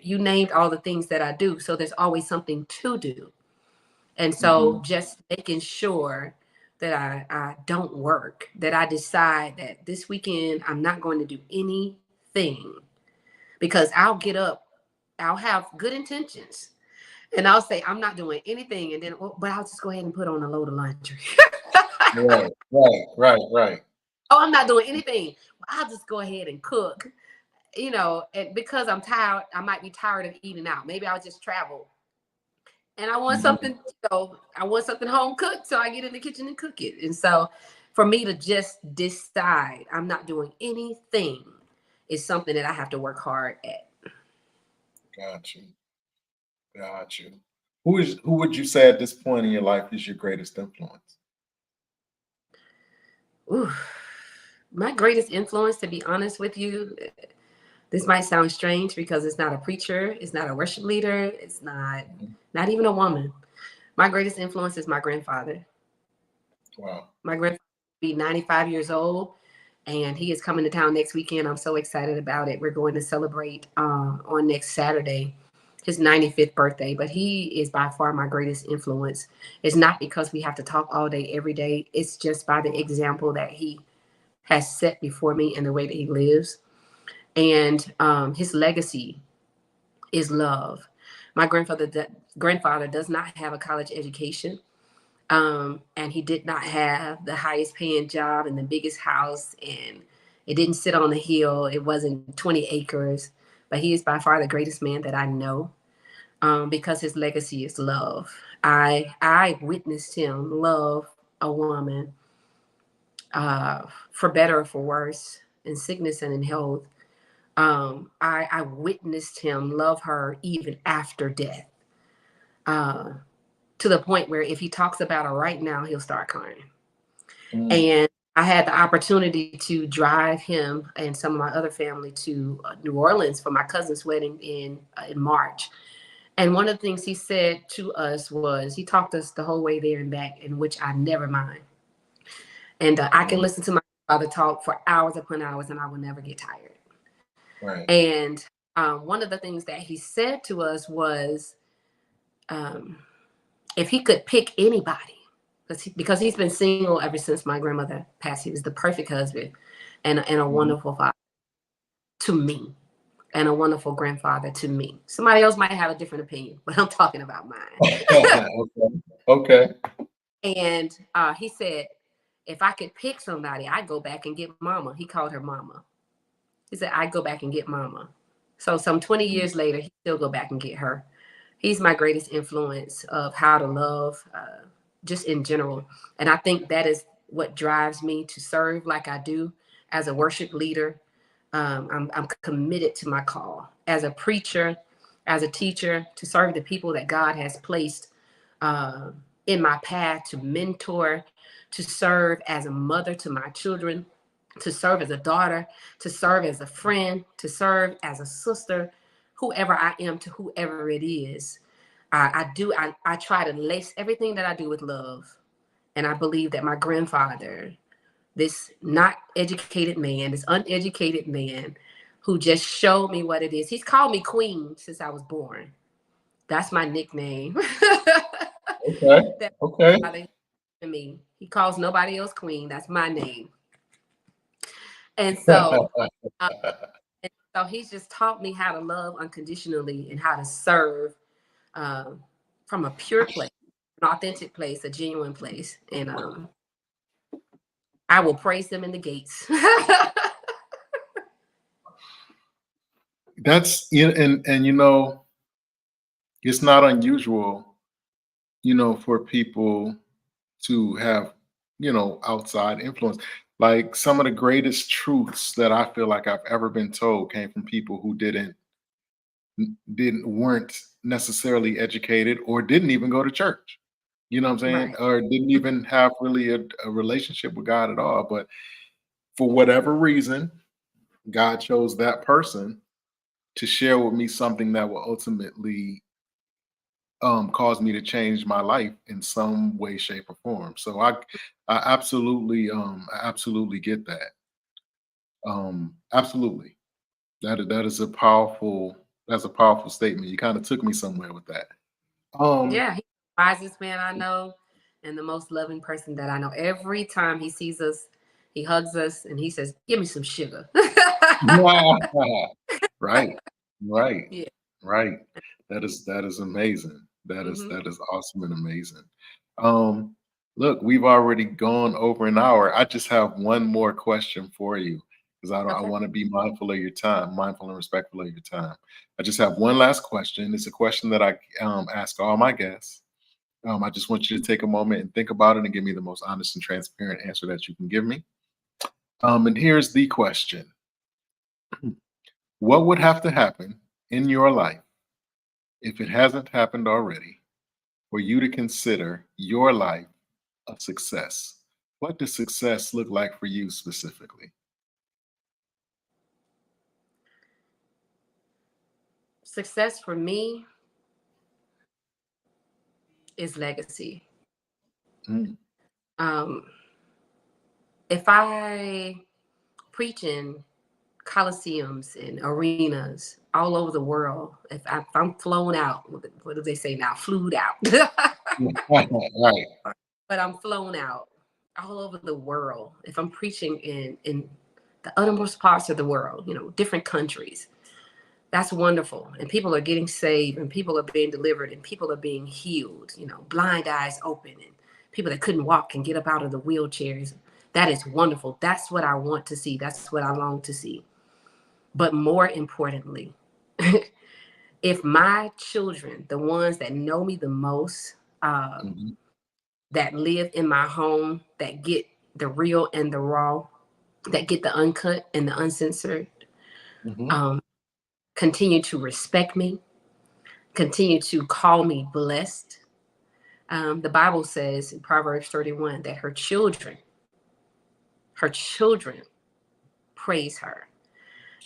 you named all the things that I do. So there's always something to do. And so
mhm,
just making sure that I don't work, that I decide that this weekend I'm not going to do anything because I'll get up, I'll have good intentions, and I'll say I'm not doing anything, and then but I'll just go ahead and put on a load of laundry.
right, right, right, right.
Oh, I'm not doing anything. I'll just go ahead and cook, and because I'm tired, I might be tired of eating out. Maybe I'll just travel. And I want
Mhm.
something, I want something home cooked, so I get in the kitchen and cook it. And so for me to just decide I'm not doing anything is something that I have to work hard at.
Got you. Got you. Who would you say at this point in your life is your greatest influence?
Ooh. My greatest influence, to be honest with you, this might sound strange because it's not a preacher, it's not a worship leader, it's
Mhm.
not even a woman. My greatest influence is my grandfather.
Wow.
My grandfather will be 95 years old, and he is coming to town next weekend. I'm so excited about it. We're going to celebrate on next Saturday. his 95th birthday, but he is by far my greatest influence. It's not because we have to talk all day, every day. It's just by the example that he has set before me and the way that he lives. And his legacy is love. My grandfather does not have a college education. And he did not have the highest paying job and the biggest house, and it didn't sit on the hill. It wasn't 20 acres, but he is by far the greatest man that I know, because his legacy is love. I witnessed him love a woman, for better or for worse, in sickness and in health. I witnessed him love her even after death, uh, to the point where if he talks about her right now, he'll start crying.
Mm.
And I had the opportunity to drive him and some of my other family to New Orleans for my cousin's wedding in March. And one of the things he said to us was, he talked us the whole way there and back, in which I never mind. And I can
Mm.
listen to my father talk for hours upon hours, and I will never get tired.
Right.
And one of the things that he said to us was, um, if he could pick anybody, because he's been single ever since my grandmother passed. He was the perfect husband and a
Mhm.
wonderful father to me, and a wonderful grandfather to me. Somebody else might have a different opinion, but I'm talking about mine.
Okay. Okay.
And he said, if I could pick somebody, I'd go back and get mama. He called her mama. He said, I'd go back and get mama. So some 20
Mm.
years later, he still go back and get her. He's my greatest influence of how to love, just in general. And I think that is what drives me to serve like I do as a worship leader. I'm committed to my call as a preacher, as a teacher, to serve the people that God has placed uh, in my path, to mentor, to serve as a mother to my children, to serve as a daughter, to serve as a friend, to serve as a sister, whoever I am to whoever it is. I try to lace everything that I do with love. And I believe that my grandfather, this not educated man, this uneducated man who just showed me what it is. He's called me Queen since I was born. That's my nickname.
Okay.
That
Okay.
my father to me. He calls nobody else Queen. That's my name. And so, um, and so he's just taught me how to love unconditionally and how to serve, um, from a pure place, an authentic place, a genuine place. And I will praise him in the gates.
That's and it's not unusual, for people to have, outside influence. Like some of the greatest truths that I feel like I've ever been told came from people who didn't weren't necessarily educated or didn't even go to church. You know what I'm saying?
Right.
Or didn't even have really a relationship with God at all. But for whatever reason, God chose that person to share with me something that will ultimately caused me to change my life in some way, shape, or form. So I absolutely get that. Absolutely. That is that's a powerful statement. You kind of took me somewhere with that. Um,
Yeah, he's the wisest man I know and the most loving person that I know. Every time he sees us, he hugs us and he says, "Give me some sugar."
right, right,
Yeah.
right. That is amazing. That is
Hmm.
that is awesome and amazing. Um, Look, we've already gone over an hour. I just have one more question for you because I
Okay.
want to be mindful of your time, mindful and respectful of your time. I just have one last question. It's a question that I ask all my guests. I just want you to take a moment and think about it and give me the most honest and transparent answer that you can give me. And here's the question: what would have to happen in your life, if it hasn't happened already, for you to consider your life a success? What does success look like for you specifically?
Success for me is legacy.
Mm.
Um, if I preaching coliseums and arenas all over the world. If I'm flown out, what do they say now? Flued out.
Right.
But I'm flown out all over the world. If I'm preaching in the uttermost parts of the world, different countries, that's wonderful. And people are getting saved, and people are being delivered, and people are being healed. Blind eyes open, and people that couldn't walk can get up out of the wheelchairs. That is wonderful. That's what I want to see. That's what I long to see. But more importantly, if my children, the ones that know me the most,
Mhm.
that live in my home, that get the real and the raw, that get the uncut and the uncensored,
Mhm.
um, continue to respect me, continue to call me blessed. The Bible says in Proverbs 31 that her children praise her.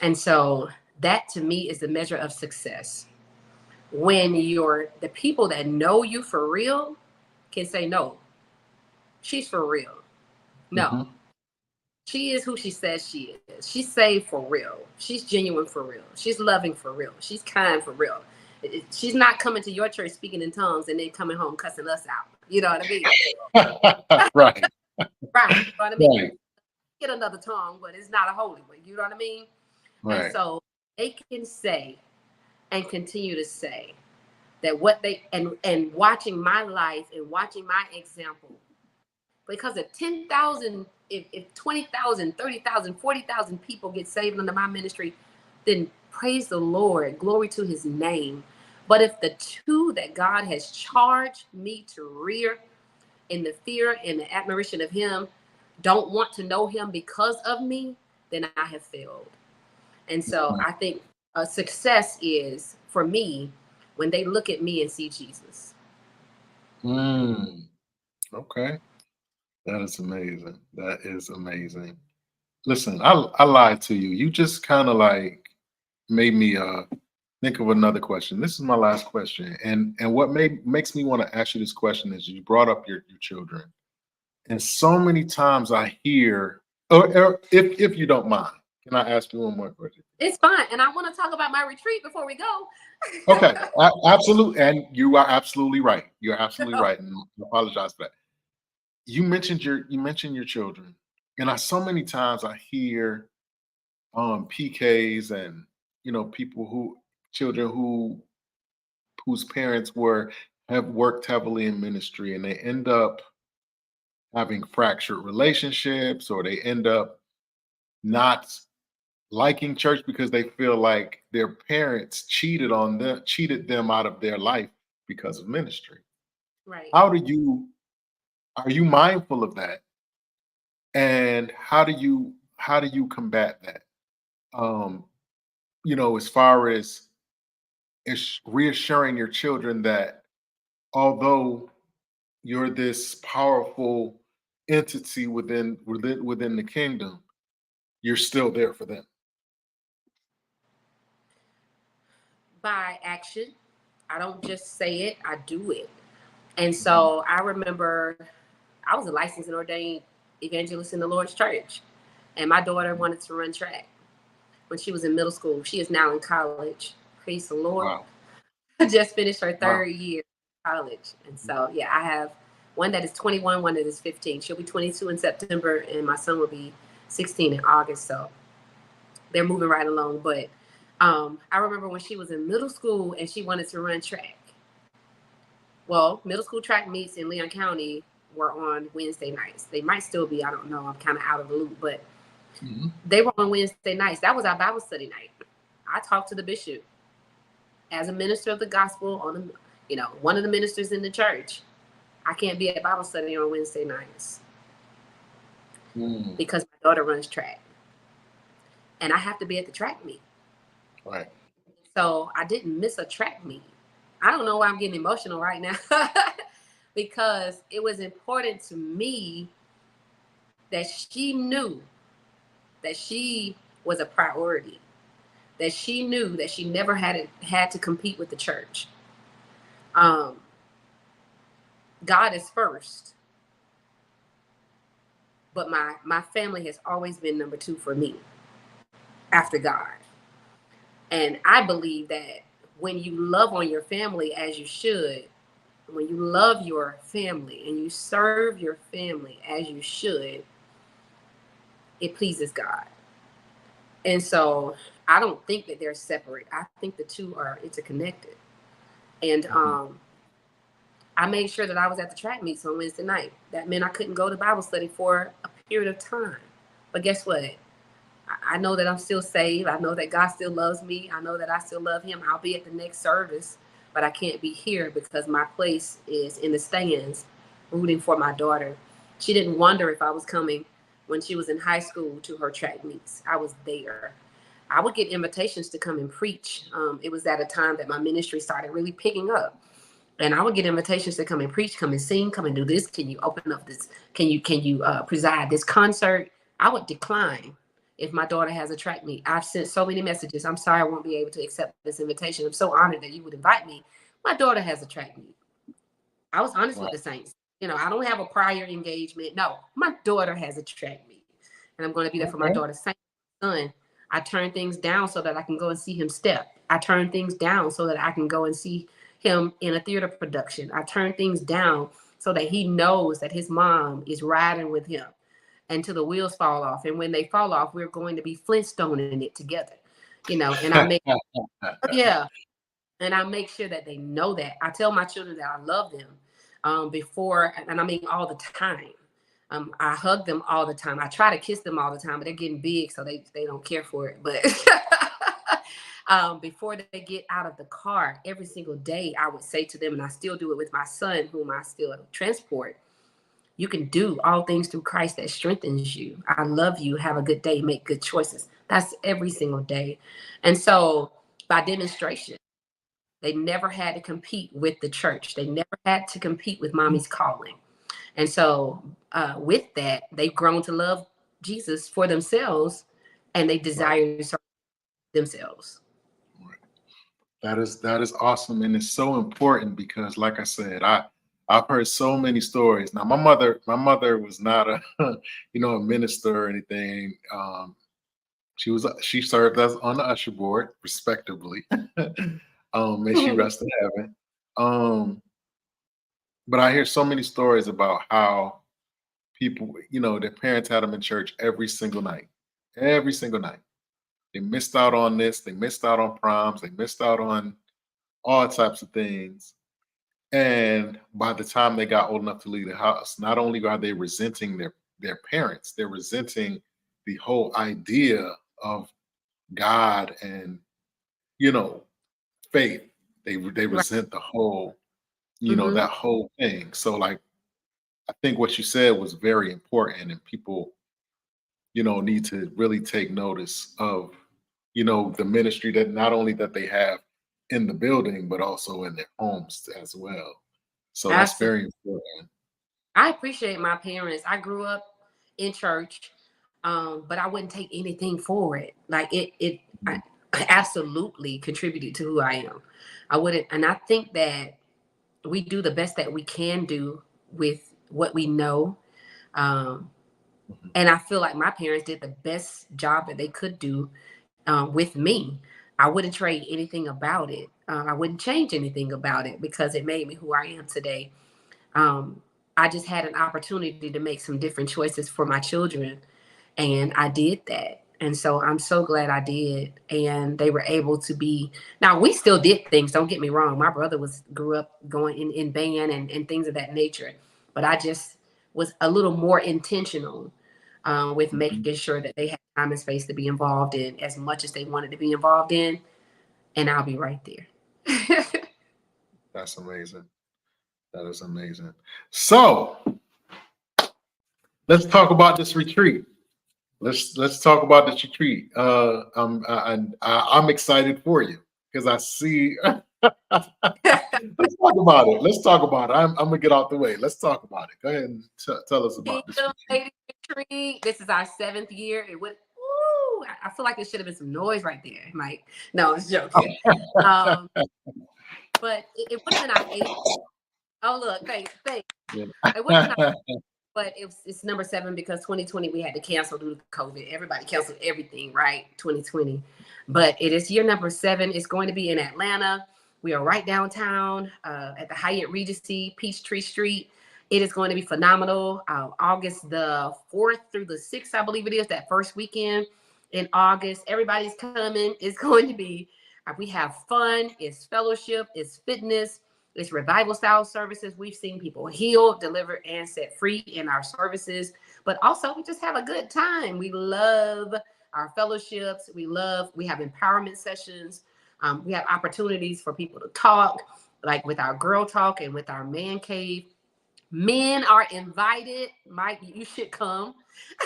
And so that to me is the measure of success. When the people that know you for real can say, no, she's for real. No,
Mhm.
she is who she says she is. She's saved for real. She's genuine for real. She's loving for real. She's kind for real. She's not coming to your church speaking in tongues and then coming home cussing us out. You know what I mean?
Right.
Right. You know what I mean?
Right.
Get another tongue, but it's not a holy one. You know what I mean? And
Right.
so they can say and continue to say that what they and watching my life and watching my example, because if 10,000, if 20,000, 30,000, 40,000 people get saved under my ministry, then praise the Lord, glory to his name. But if the two that God has charged me to rear in the fear and the admiration of him don't want to know him because of me, then I have failed. And so I think success is, for me, when they look at me and see Jesus.
Mm. Okay. That is amazing. That is amazing. Listen, I lied to you. You just kind of like made me think of another question. This is my last question. And what makes me want to ask you this question is you brought up your children. And so many times I hear, or if you don't mind, can I ask you one more question?
It's fine. And I want to talk about my retreat before we go.
Okay, absolutely. And you are absolutely right. You're absolutely right. And I apologize for that. You mentioned your children. And I so many times I hear PKs and people who children whose parents have worked heavily in ministry and they end up having fractured relationships or they end up not liking church because they feel like their parents cheated them out of their life because of ministry.
Right.
How do you are you mindful of that? And how do you combat that? Um, as far as it's reassuring your children that although you're this powerful entity within the kingdom, you're still there for them.
By action. I don't just say it, I do it. And
Mhm.
so I remember I was a licensed and ordained evangelist in the Lord's church. And my daughter wanted to run track when she was in middle school. She is now in college. Praise the Lord.
Wow.
Just finished her
Wow.
third year of college. And so, yeah, I have one that is 21, one that is 15. She'll be 22 in September, and my son will be 16 in August. So they're moving right along. But I remember when she was in middle school and she wanted to run track. Well, middle school track meets in Leon County were on Wednesday nights. They might still be. I don't know. I'm kind of out of the loop, but
Mhm.
they were on Wednesday nights. That was our Bible study night. I talked to the bishop as a minister of the gospel one of the ministers in the church. I can't be at Bible study on Wednesday nights
Mm.
because my daughter runs track and I have to be at the track meet.
Right.
So I didn't miss a track meet. I don't know why I'm getting emotional right now because it was important to me that she knew that she was a priority, that she knew that she never had to compete with the church. Um, God is first, but my family has always been number two for me. after God. And I believe that when you love on your family as you should, when you love your family and you serve your family as you should, it pleases God. And so I don't think that they're separate. I think the two are interconnected. And I made sure that I was at the track meets on Wednesday night. That meant I couldn't go to Bible study for a period of time. But guess what? I know that I'm still saved. I know that God still loves me. I know that I still love him. I'll be at the next service, but I can't be here because my place is in the stands rooting for my daughter. She didn't wonder if I was coming when she was in high school to her track meets. I was there. I would get invitations to come and preach. It was at a time that my ministry started really picking up. And I would get invitations to come and preach, come and sing, come and do this. Can you open up this? Can you preside this concert? I would decline if my daughter has a track meet. I've sent so many messages. I'm sorry I won't be able to accept this invitation. I'm so honored that you would invite me. My daughter has a track meet. I was honest with the saints. You know, I don't have a prior engagement. No, my daughter has a track meet. And I'm going to be there for my daughter's son. I turn things down so that I can go and see him step. I turn things down so that I can go and see him in a theater production. I turn things down so that he knows that his mom is riding with him until the wheels fall off. And when they fall off, we're going to be Flintstoning it together, you know. And I make, yeah, and I make sure that they know that. I tell my children that I love them before, and I mean all the time. I hug them all the time. I try to kiss them all the time, but they're getting big, so they don't care for it. But before they get out of the car, every single day, I would say to them, and I still do it with my son, whom I still transport, you can do all things through Christ that strengthens you. I love you. Have a good day. Make good choices. That's every single day. And so by demonstration, they never had to compete with the church. They never had to compete with mommy's calling. And so with that, they've grown to love Jesus for themselves, and they desire to serve themselves.
That is awesome, and it's so important because, like I said, I've heard so many stories. Now, my mother was not a a minister or anything. She served as on the usher board, respectably. May she rest in heaven. But I hear so many stories about how people, their parents had them in church every single night. Every single night. They missed out on this, they missed out on proms, they missed out on all types of things. And by the time they got old enough to leave the house, not only are they resenting their parents, they're resenting the whole idea of God and faith. They resent the whole, that whole thing. So like I think what you said was very important, and people, need to really take notice of, the ministry that not only that they have in the building, but also in their homes as well. So that's
Absolutely.
very important.
I appreciate my parents. I grew up in church, but I wouldn't take anything for it. Like I absolutely contributed to who I am. I wouldn't, and I think that we do the best that we can do with what we know. And I feel like my parents did the best job that they could do with me. I wouldn't trade anything about it. I wouldn't change anything about it because it made me who I am today. I just had an opportunity to make some different choices for my children, and I did that. And so I'm so glad I did. And they were able to be. Now we still did things. Don't get me wrong. My brother grew up going in band and things of that nature, but I just was a little more intentional with making sure that they had time and space to be involved in as much as they wanted to be involved in. And I'll be right there.
That's amazing. That is amazing. So let's talk about this retreat. Let's talk about this retreat. I'm excited for you because I see. Let's talk about it. Let's talk about it. I'm gonna get out the way. Let's talk about it. Go ahead and tell us about this
retreat. This is our 7th year. It would. Ooh, I feel like there should have been some noise right there, Mike. No, it's joking. But it would have been our 8th. Oh look, thanks.
Yeah.
It would have been our but it's number 7 because 2020 we had to cancel due to COVID. Everybody canceled everything, right? 2020. But it is year number 7. It's going to be in Atlanta. We are right downtown at the Hyatt Regency, Peachtree Street. It is going to be phenomenal. August the 4th through the 6th, I believe it is, that first weekend in August. Everybody's coming. It's going to be, we have fun. It's fellowship. It's fitness. It's revival style services. We've seen people healed, delivered, and set free in our services. But also, we just have a good time. We love our fellowships. We have empowerment sessions. We have opportunities for people to talk, like with our girl talk and with our man cave. Men are invited. Mike, you should come.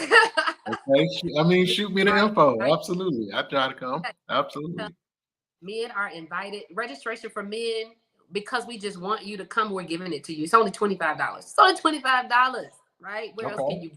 Okay. I mean, shoot me the info. Absolutely. I try to come. Absolutely.
Men are invited. Registration for men, because we just want you to come, we're giving it to you. It's only $25. It's only $25, right? Where else can you go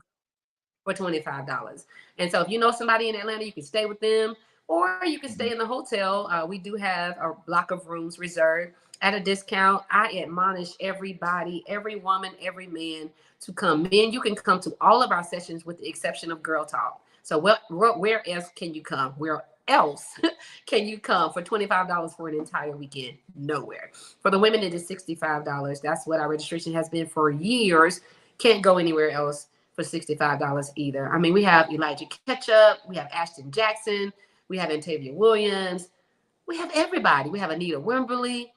for $25? And so if you know somebody in Atlanta, you can stay with them, or you can stay in the hotel. We do have a block of rooms reserved at a discount. I admonish everybody, every woman, every man to come. Men, you can come to all of our sessions with the exception of Girl Talk. So where else can you come? Where else can you come for $25 for an entire weekend? Nowhere. For the women, it is $65. That's what our registration has been for years. Can't go anywhere else for $65 either. I mean, we have Elijah Ketchup, we have Ashton Jackson, we have Antavia Williams, we have everybody. We have Anita Wimberly,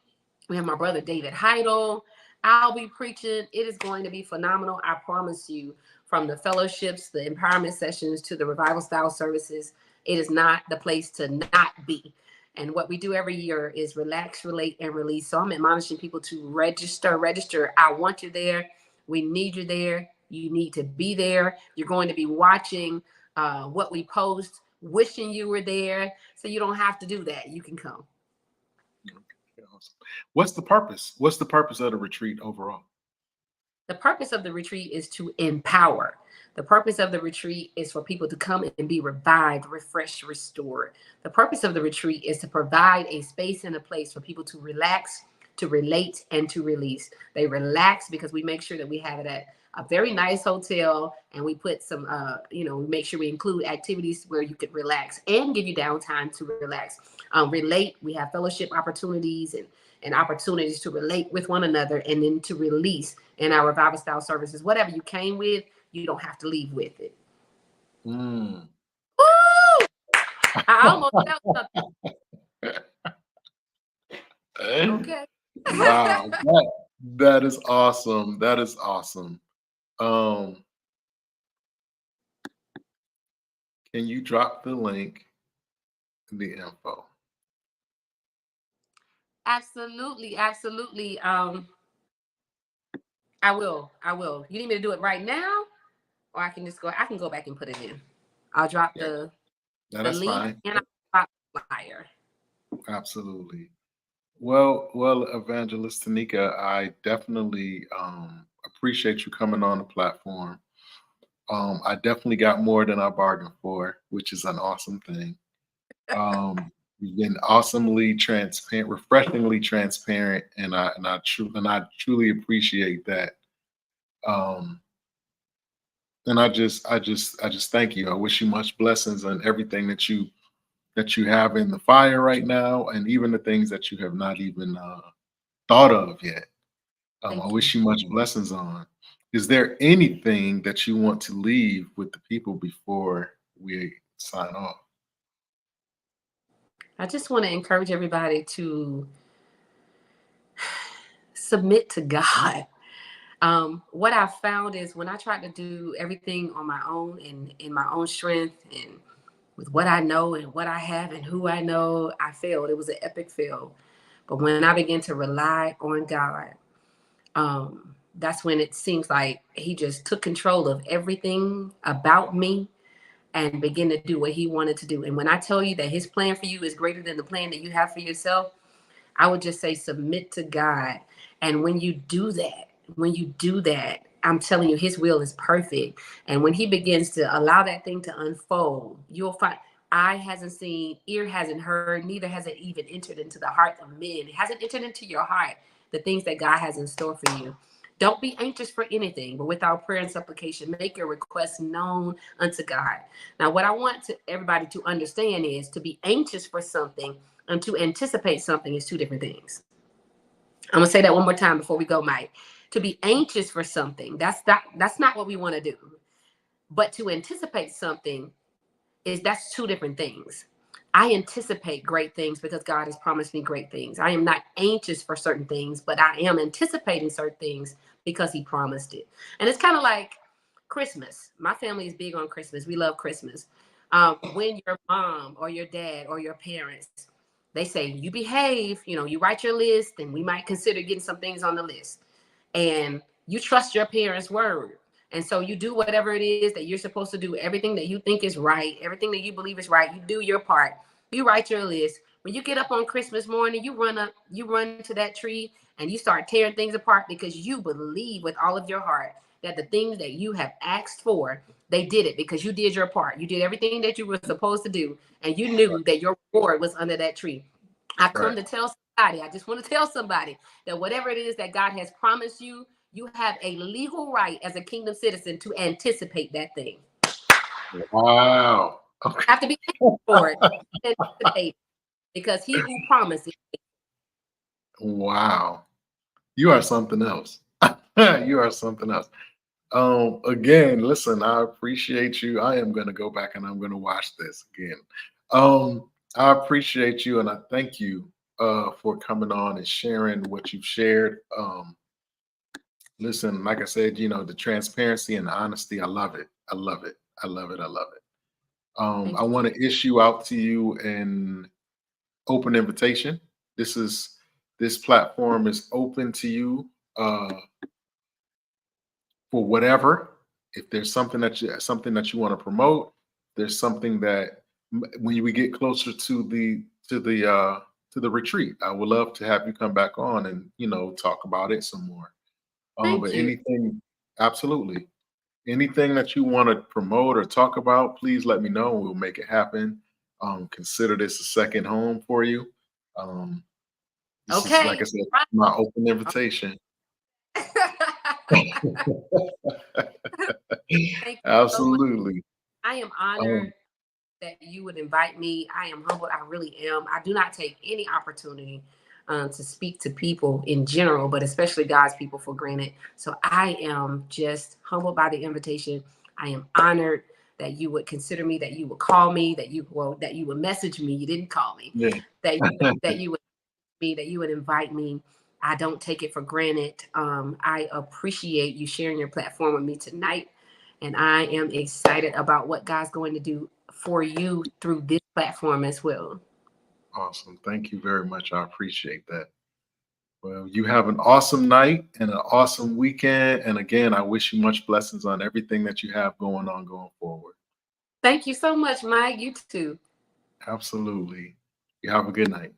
we have my brother David Heidel. I'll be preaching. It is going to be phenomenal. I promise you, from the fellowships, the empowerment sessions, to the revival style services, it is not the place to not be. And what we do every year is relax, relate, and release. So I'm admonishing people to register. I want you there. We need you there. You need to be there. You're going to be watching what we post, wishing you were there. So you don't have to do that. You can come.
What's the purpose? What's the purpose of the retreat overall?
The purpose of the retreat is to empower. The purpose of the retreat is for people to come and be revived, refreshed, restored. The purpose of the retreat is to provide a space and a place for people to relax, to relate, and to release. They relax because we make sure that we have it at a very nice hotel, and we put some, we make sure we include activities where you could relax and give you downtime to relax. Relate, we have fellowship opportunities and opportunities to relate with one another, and then to release in our revival style services. Whatever you came with, you don't have to leave with it. Woo! I almost felt something. Okay.
Wow, that is awesome. That is awesome. Can you drop the link in the info?
Absolutely. I will. You need me to do it right now, or I can go back and put it in. I'll drop the link
fine.
And I'll drop the flyer.
Absolutely. Well, Evangelist Taneka, I definitely appreciate you coming on the platform. I definitely got more than I bargained for, which is an awesome thing. You've been awesomely transparent, refreshingly transparent, and I truly appreciate that. And I just thank you. I wish you much blessings on everything that you have in the fire right now, and even the things that you have not even thought of yet. I wish you much blessings on. Is there anything that you want to leave with the people before we sign off?
I just want to encourage everybody to submit to God. What I found is when I tried to do everything on my own and in my own strength and with what I know and what I have and who I know, I failed. It was an epic fail. But when I began to rely on God, that's when it seems like he just took control of everything about me and began to do what he wanted to do. And when I tell you that his plan for you is greater than the plan that you have for yourself, I would just say submit to God. And when you do that, I'm telling you, his will is perfect. And when he begins to allow that thing to unfold, you'll find eye hasn't seen, ear hasn't heard, neither has it even entered into the heart of men. It hasn't entered into your heart the things that God has in store for you. Don't be anxious for anything, but with our prayer and supplication, make your requests known unto God. Now, what I want everybody to understand is to be anxious for something and to anticipate something is two different things. I'm gonna say that one more time before we go, Mike. To be anxious for something, that's not what we want to do. But to anticipate something that's two different things. I anticipate great things because God has promised me great things. I am not anxious for certain things, but I am anticipating certain things because he promised it. And it's kind of like Christmas. My family is big on Christmas. We love Christmas. When your mom or your dad or your parents, they say, you behave, you write your list and we might consider getting some things on the list. And you trust your parents' word. And so you do whatever it is that you're supposed to do, everything that you think is right, everything that you believe is right, you do your part. You write your list. When you get up on Christmas morning, you run to that tree and you start tearing things apart because you believe with all of your heart that the things that you have asked for, they did it because you did your part. You did everything that you were supposed to do, and you knew that your reward was under that tree. I come
Right.
to tell somebody, I just want to tell somebody that whatever it is that God has promised you, you have a legal right as a kingdom citizen to anticipate that thing.
Wow.
You have to be for it. Anticipate because he who promised it.
Wow. You are something else. You are something else. Again, listen, I appreciate you. I am going to go back and I'm going to watch this again. I appreciate you and I thank you for coming on and sharing what you've shared. Listen, like I said, the transparency and the honesty, I love it. I love it. I love it. I love it. I
Thank you.
want to issue out to you an open invitation. This platform is open to you. For whatever. If there's something that you want to promote, there's something that when we get closer to the retreat, I would love to have you come back on and talk about it some more.
Thank
But
you.
anything, absolutely, anything that you want to promote or talk about, please let me know. We'll make it happen. Consider this a second home for you. Um, this is, like I
Okay.
said, my open invitation.
Thank you so much.
Absolutely.
I am honored
Um,
that you would invite me. I am humbled. I really am. I do not take any opportunity to speak to people in general, but especially God's people for granted. So I am just humbled by the invitation. I am honored that you would consider me, that you would call me, that you would message me. You didn't call me.
yeah.
That you would that you would invite me. I don't take it for granted. I appreciate you sharing your platform with me tonight. And I am excited about what God's going to do for you through this platform as well.
Awesome. Thank you very much. I appreciate that. Well, you have an awesome night and an awesome weekend. And again, I wish you much blessings on everything that you have going on going forward.
Thank you so much, Mike. You too.
Absolutely. You have a good night.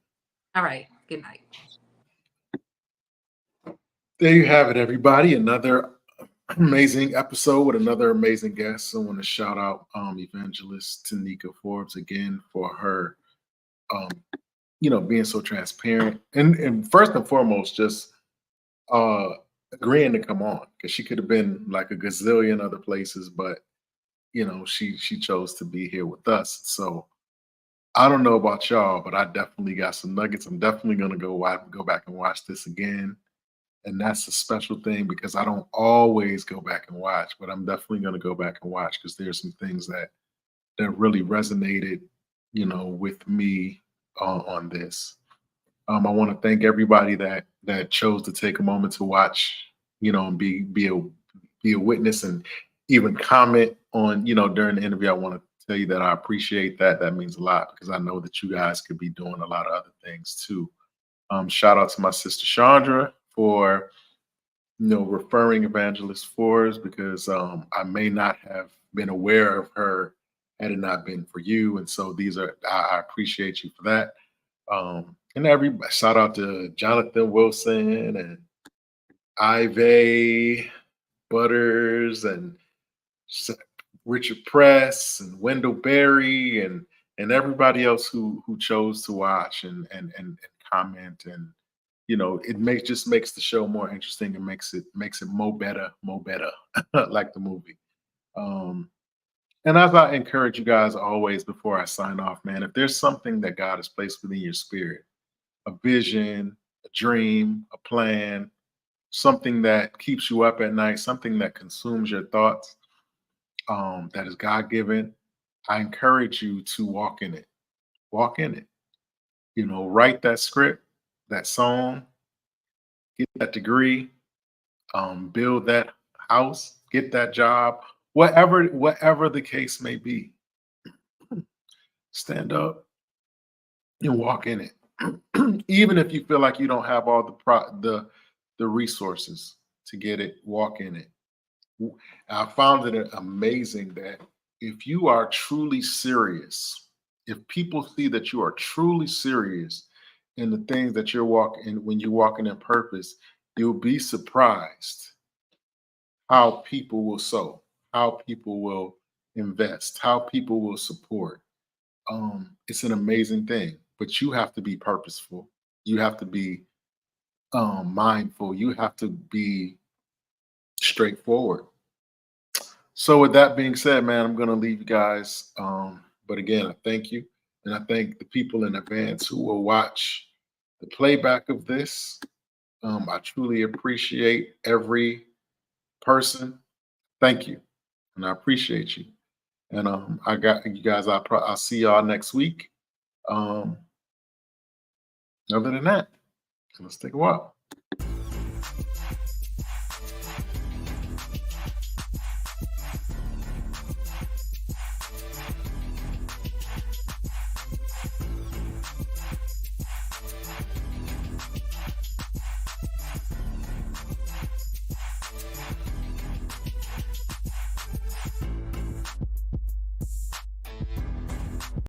All right. Good night.
There you have it, everybody. Another amazing episode with another amazing guest. I want to shout out evangelist Taneka Forbes again for her um, being so transparent. And first and foremost, just uh agreeing to come on because she could have been like a gazillion other places, but she chose to be here with us. So I don't know about y'all, but I definitely got some nuggets. I'm definitely gonna go back and watch this again. And that's a special thing because I don't always go back and watch, but I'm definitely gonna go back and watch because there's some things that really resonated, with me on this. I want to thank everybody that chose to take a moment to watch, and be a witness and even comment on, during the interview. I want to tell you that I appreciate that. That means a lot because I know that you guys could be doing a lot of other things too. Shout out to my sister Chandra for referring Evangelist Forbes because I may not have been aware of her had it not been for you. And so I appreciate you for that. And everybody, shout out to Jonathan Wilson and Ivy Butters and S- Richard Press and Wendell Berry and everybody else who chose to watch and comment it makes the show more interesting and makes it more better, like the movie. Um, and as I encourage you guys always before I sign off, man, if there's something that God has placed within your spirit, a vision, a dream, a plan, something that keeps you up at night, something that consumes your thoughts, that is God given, I encourage you to walk in it. Walk in it. Write that script, that song, get that degree, build that house, get that job, whatever the case may be. Stand up and walk in it. Even if you feel like you don't have all the resources to get it, walk in it. I found it amazing that if you are truly serious, if people see that you are truly serious in the things that you're walking when you're walking in purpose, you'll be surprised how people will sow, how people will invest, how people will support. It's an amazing thing, but you have to be purposeful. You have to be mindful. You have to be straightforward. So with that being said, man, I'm gonna leave you guys. But again, I thank you, and I thank the people in advance who will watch the playback of this. I truly appreciate every person. Thank you, and I appreciate you. And I got you guys. I'll see y'all next week. Um, Other than that, let's take a walk.